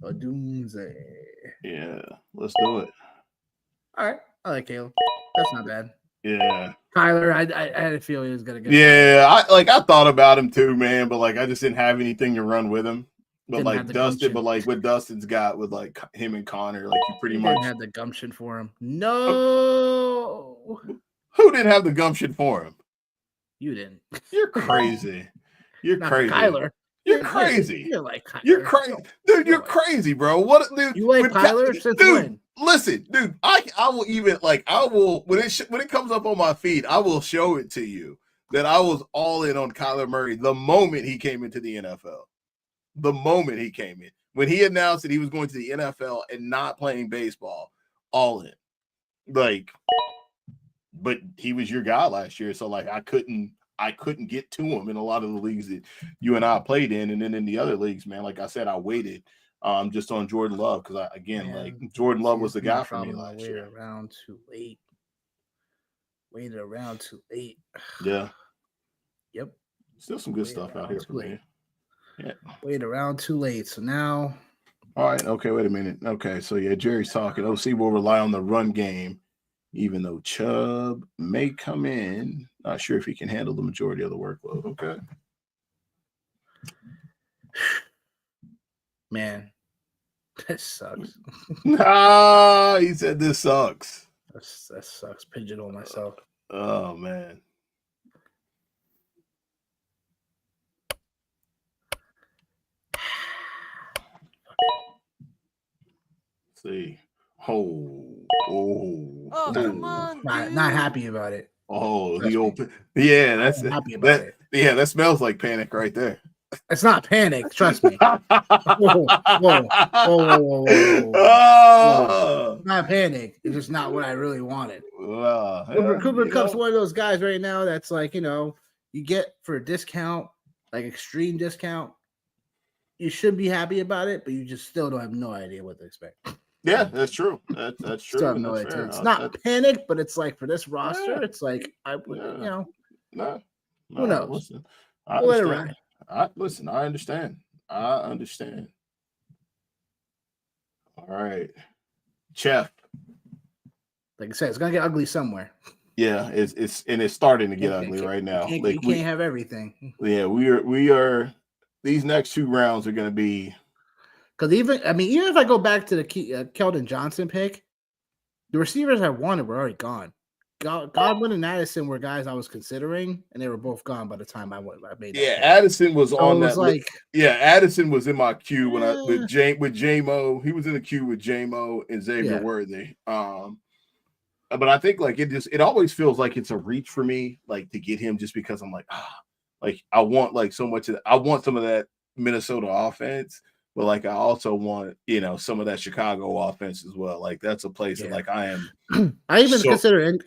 A doomsday. Yeah, let's do it. All right, I like Caleb. That's not bad. Yeah. Tyler, I had a feeling he was gonna get. Yeah, I thought about him too, man, but like I just didn't have anything to run with him. But Didn't have like the Dustin, gumption. but like what Dustin's got with like him and Connor, like you pretty He much didn't have the gumption for him. No, who didn't have the gumption for him? you didn't. You're crazy. You're Not crazy. Kyler. You're crazy. You're like Kyler. You're crazy, dude. You're crazy, bro. What, dude? You like Kyler since when? Listen, dude. I will even like I will when it comes up on my feed, I will show it to you that I was all in on Kyler Murray the moment he came into the NFL. The moment he came in, when he announced that he was going to the NFL and not playing baseball, all in. Like, but he was your guy last year, so like I couldn't get to him in a lot of the leagues that you and I played in, and then in the other leagues, man. Like I said, I waited just on Jordan Love because like Jordan Love was the guy for me last year. Waited around too late. Yeah. Yep. Still some good stuff out here for me. Yeah. Waited around too late. So now. All right. Okay. Wait a minute. Okay. So yeah, Jerry's talking. OC will rely on the run game, even though Chubb may come in. Not sure if he can handle the majority of the workload. Okay. Man, this sucks. He said this sucks. That sucks. Pigeonhole myself. Oh, man. See. Oh, come on, dude. Not happy about it. Oh, the old. Yeah, that's happy about it. Yeah, that smells like panic right there. It's not panic, trust me. Whoa. Not panic. It's just not what I really wanted. Cooper Kupp's one of those guys right now that's like, you get for a discount, like extreme discount. You should be happy about it, but you just still don't have no idea what to expect. Yeah, that's true. That's true. Still have no idea. It's not panic, but it's like for this roster, it's like I would, No, who knows? Listen, we'll let it ride. I understand. All right. Chef. Like I said, it's gonna get ugly somewhere. Yeah, it's starting to get ugly right now. You can't have everything. Yeah, we are these next two rounds are gonna be because even if I go back to the Keldon Johnson pick, the receivers I wanted were already gone. Godwin and Addison were guys I was considering, and they were both gone by the time I made that. Yeah, Addison was on that. Like, Addison was in my queue when with J-Mo. He was in the queue with J-Mo and Xavier Worthy. But I think like it always feels like it's a reach for me, like to get him just because I'm like, like I want like so much I want some of that Minnesota offense. But like I also want, some of that Chicago offense as well. Like that's a place that like I am. I've even considered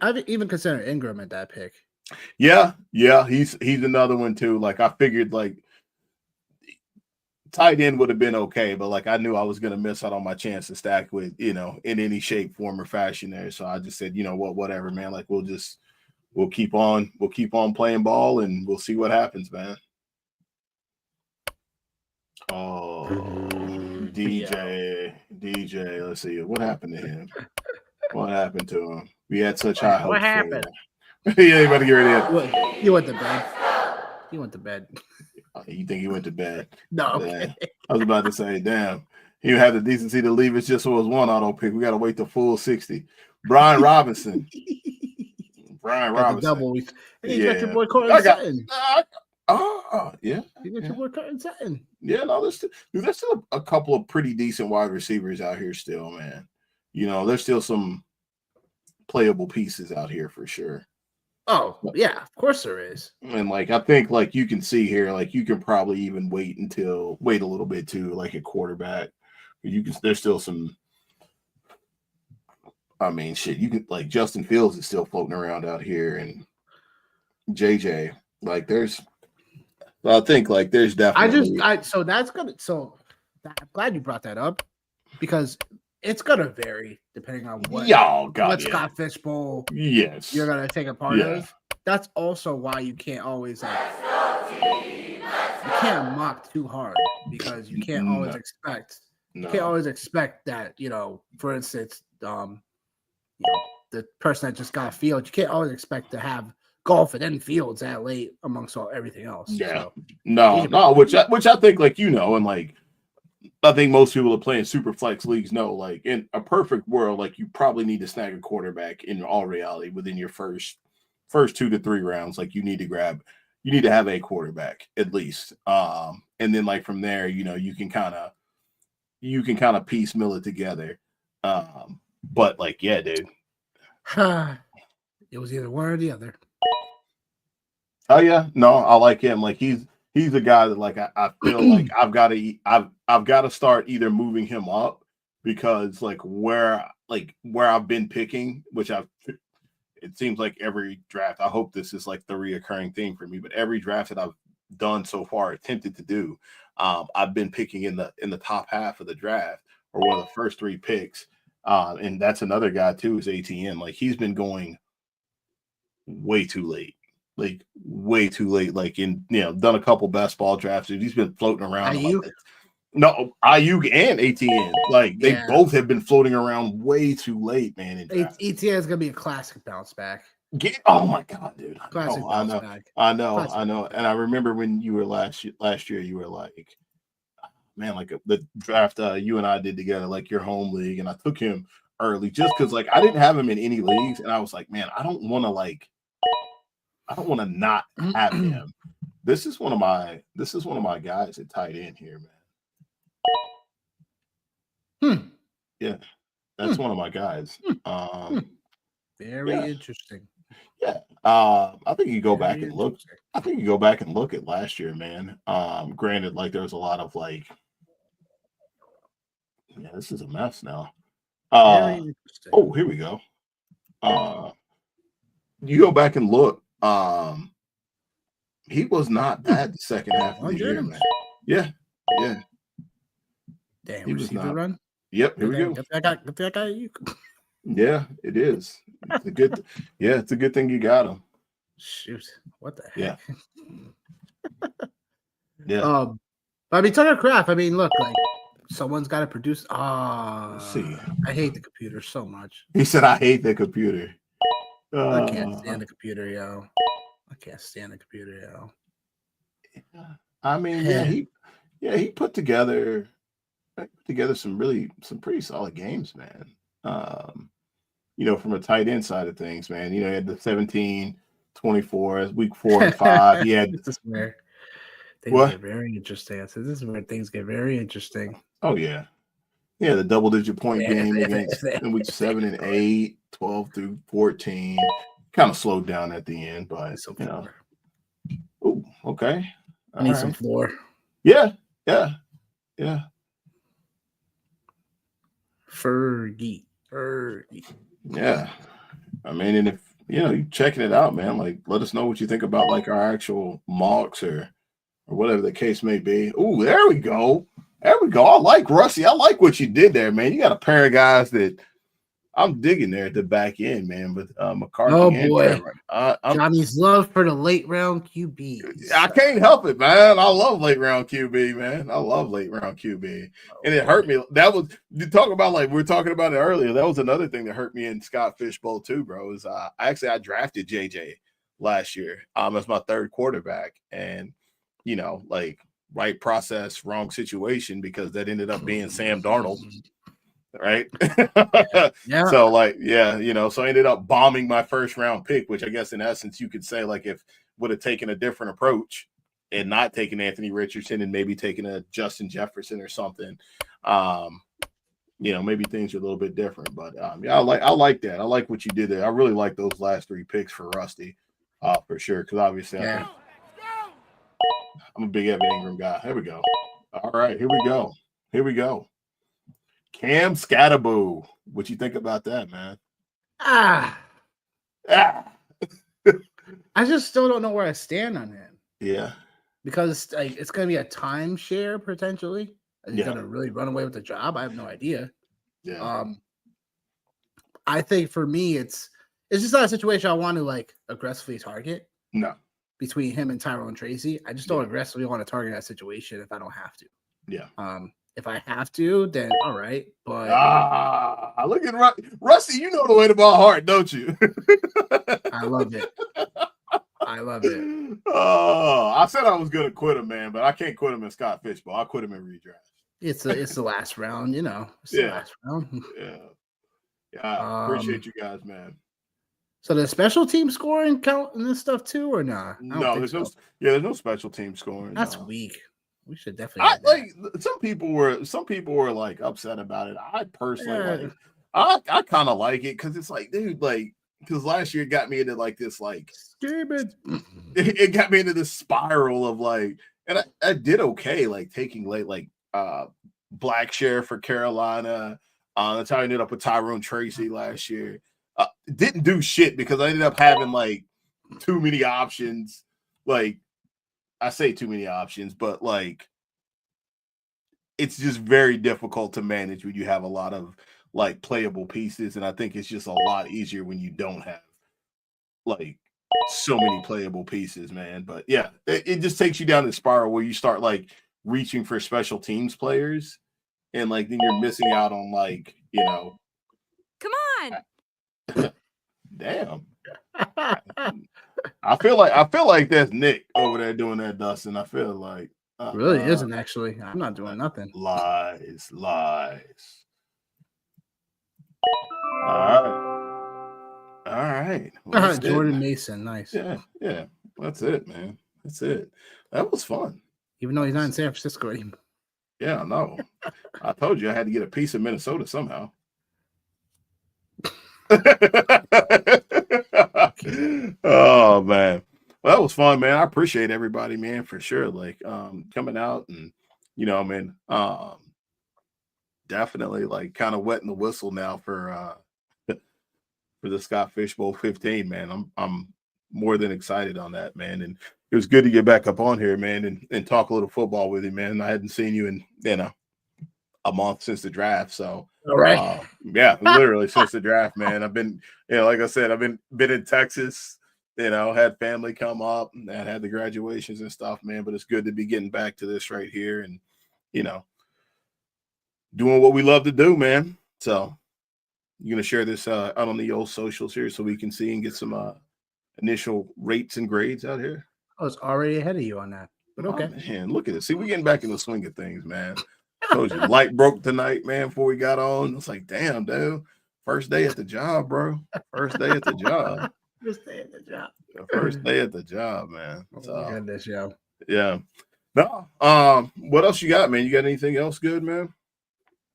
Ingram at that pick. Yeah, he's another one too. Like I figured like tight end would have been okay, but like I knew I was gonna miss out on my chance to stack with, in any shape, form, or fashion there. So I just said, whatever, man. Like we'll keep on playing ball and we'll see what happens, man. Oh, DJ, let's see. What happened to him? What happened to him? We had such high hopes. What happened? Yeah, you better get ready. He went to bed. You think he went to bed? No. Okay. I was about to say, damn. He had the decency to leave it just so it was one auto pick. We got to wait the full 60. Brian Robinson. Double. Hey, you got your boy Cortland Sutton. Yeah. You got your boy Cortland Sutton. Yeah, no, there's still a couple of pretty decent wide receivers out here still, man. There's still some playable pieces out here for sure. Oh, yeah, of course there is. And like I think like you can see here, like you can probably even wait a little bit too, like at quarterback. There's still some you can like Justin Fields is still floating around out here and JJ. Like I think like there's definitely so that's gonna I'm glad you brought that up because it's gonna vary depending on what Scott Fishbowl you're gonna take a part of. That's also why you can't always you can't mock too hard because you can't always expect You can't always expect that, for instance, the person that just got Fields, you can't always expect to have Golf and then Fields that late amongst everything else. Yeah. So, no, which I think, like, and like, I think most people that play in super flex leagues know, like, in a perfect world, like, you probably need to snag a quarterback in all reality within your first 2 to 3 rounds. Like, you need to have a quarterback at least. And then, like, from there, you can kind of piecemeal it together. But like, yeah, dude. It was either one or the other. Oh yeah, no, I like him. Like, he's a guy that, like, I feel like I've got to start either moving him up, because like where I've been picking, it seems like every draft. I hope this is like the reoccurring thing for me, but every draft that I've done so far, attempted to do, I've been picking in the top half of the draft, or one of the first 3 picks. And that's another guy too, is ATN. Like, he's been going way too late. Like, way too late. Like, done a couple best ball drafts. He's been floating around. No, Ayuk and ATN. Like, they both have been floating around way too late, man. ATN is gonna be a classic bounce back. Oh my god, dude! Classic bounce back. I know. And I remember when you were last year, you were like, man, like the draft you and I did together, like your home league, and I took him early just because, like, I didn't have him in any leagues, and I was like, man, I don't want to not have him. This is one of my guys at tight end here, man. Yeah, that's one of my guys. Very interesting. Yeah, I think you go back and look. I think you go back and look at last year, man. Granted, like, there was a lot of like, yeah, this is a mess now. Oh, here we go. You go back and look. He was not bad the second half of the year, man. Yeah. Damn, he was not. Run. Yep, here we go. Get that guy. Yeah, it is. It's a good. It's a good thing you got him. Shoot, what the heck? Yeah. But I mean, Tucker Craft. I mean, look, like, someone's got to produce. Let's see. I hate the computer so much. He said, "I hate the computer." I can't stand the computer, yo. I mean, he put together some pretty solid games, man. From a tight end side of things, man. He had the 17, 24, week 4 and 5. He had this is where things get very interesting. This is where things get very interesting. Oh yeah. Yeah, the double-digit point game against in week 7 and 8, 12 through 14. Kind of slowed down at the end, but Oh, okay. I need some floor. Yeah. Fergie. Yeah. I mean, and if you checking it out, man, like, let us know what you think about, like, our actual mocks or whatever the case may be. Oh, there we go. I like Rusty. I like what you did there, man. You got a pair of guys that I'm digging there at the back end, man. With McCarthy. Oh boy, Johnny's love for the late round QB. I can't help it, man. I love late round QB, man. And it hurt me. That was, you talk about, like, we were talking about it earlier. That was another thing that hurt me in Scott Fishbowl too, bro. Is I drafted JJ last year as my 3rd quarterback, and like, right process, wrong situation, because that ended up being Sam Darnold. Right. Yeah. So, like, so I ended up bombing my 1st round pick, which I guess in essence you could say, like, if would have taken a different approach and not taken Anthony Richardson and maybe taken a Justin Jefferson or something, maybe things are a little bit different. But I like that. I like what you did there. I really like those last 3 picks for Rusty, for sure. Because obviously I'm a big Evan Ingram guy. Here we go. All right, here we go. Cam Scatterboo. What you think about that, man? I just still don't know where I stand on him. Yeah. Because, like, it's going to be a timeshare potentially. He's going to really run away with the job. I have no idea. Yeah. I think for me, it's just not a situation I want to, like, aggressively target. No. Between him and Tyrone Tracy, I just don't aggressively want to target that situation if I don't have to. Yeah. if I have to, then all right. But look at Rusty. You know the way to my heart, don't you? I love it. I love it. Oh, I said I was gonna quit him, man, but I can't quit him in Scott Fishbowl. I quit him in redraft. It's the last round, you know. It's the last round. Yeah. Appreciate you guys, man. So the special team scoring count in this stuff too, or not? No, there's no special team scoring. That's weak. We should definitely like some people were like upset about it. I personally I kind of like it because it's like, dude, like because last year it got me into like this like it got me into this spiral of like, and I did okay like taking late like Black Sheriff for Carolina. That's how I ended up with Tyrone Tracy last year. Didn't do shit because I ended up having like too many options. Like I say too many options, but like it's just very difficult to manage when you have a lot of like playable pieces. And I think it's just a lot easier when you don't have like so many playable pieces, man. But yeah, it just takes you down the spiral where you start like reaching for special teams players and like then you're missing out on like, you know. Come on. Damn. I feel like that's Nick over there doing that, Dustin. I feel like really isn't actually. I'm not doing nothing. Lies. All right. Well, Jordan Mason, nice. Yeah. That's it, man. That's it. That was fun. Even though he's not in San Francisco anymore. Yeah, I know. I told you I had to get a piece of Minnesota somehow. Oh man, well, that was fun, man. I appreciate everybody, man, for sure. Like coming out and you know, man, definitely like kind of wetting the whistle now for the Scott Fishbowl 15, man. I'm more than excited on that, man. And it was good to get back up on here, man, and talk a little football with you, man. I hadn't seen you in a month since the draft, so all right. Yeah, literally since the draft, man. I've been, like I said, I've been in Texas, had family come up and had the graduations and stuff, man. But it's good to be getting back to this right here and, doing what we love to do, man. So you're going to share this out on the old socials here so we can see and get some initial rates and grades out here. I was already ahead of you on that, but okay. Man, look at it. See, we're getting back in the swing of things, man. Told you, light broke tonight, man, before we got on. It's like, damn, dude. First day at the job, bro. First day at the job. First day at the job. First day at the job, man. Oh, my goodness, yo. Yeah. No. What else you got, man? You got anything else good, man?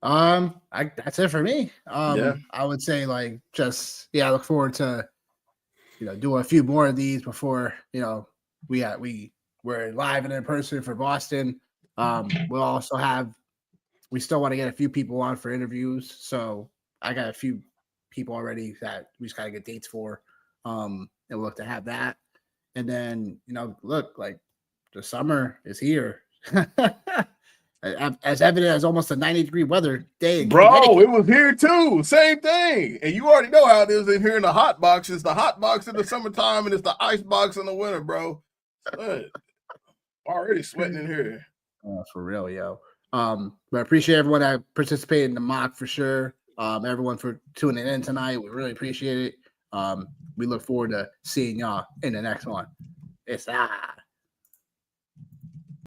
That's it for me. I would say like just I look forward to doing a few more of these before we're live and in person for Boston. We'll also we still want to get a few people on for interviews. So I got a few people already that we just got to get dates for. And we'll look to have that. And then, look, like the summer is here. As evident as almost a 90-degree weather day. Bro, it was here too. Same thing. And you already know how it is in here in the hot box. It's the hot box in the summertime and it's the ice box in the winter, bro. Already sweating in here. For real, yo. But I appreciate everyone that participated in the mock for sure. Everyone for tuning in tonight. We really appreciate it. We look forward to seeing y'all in the next one. It's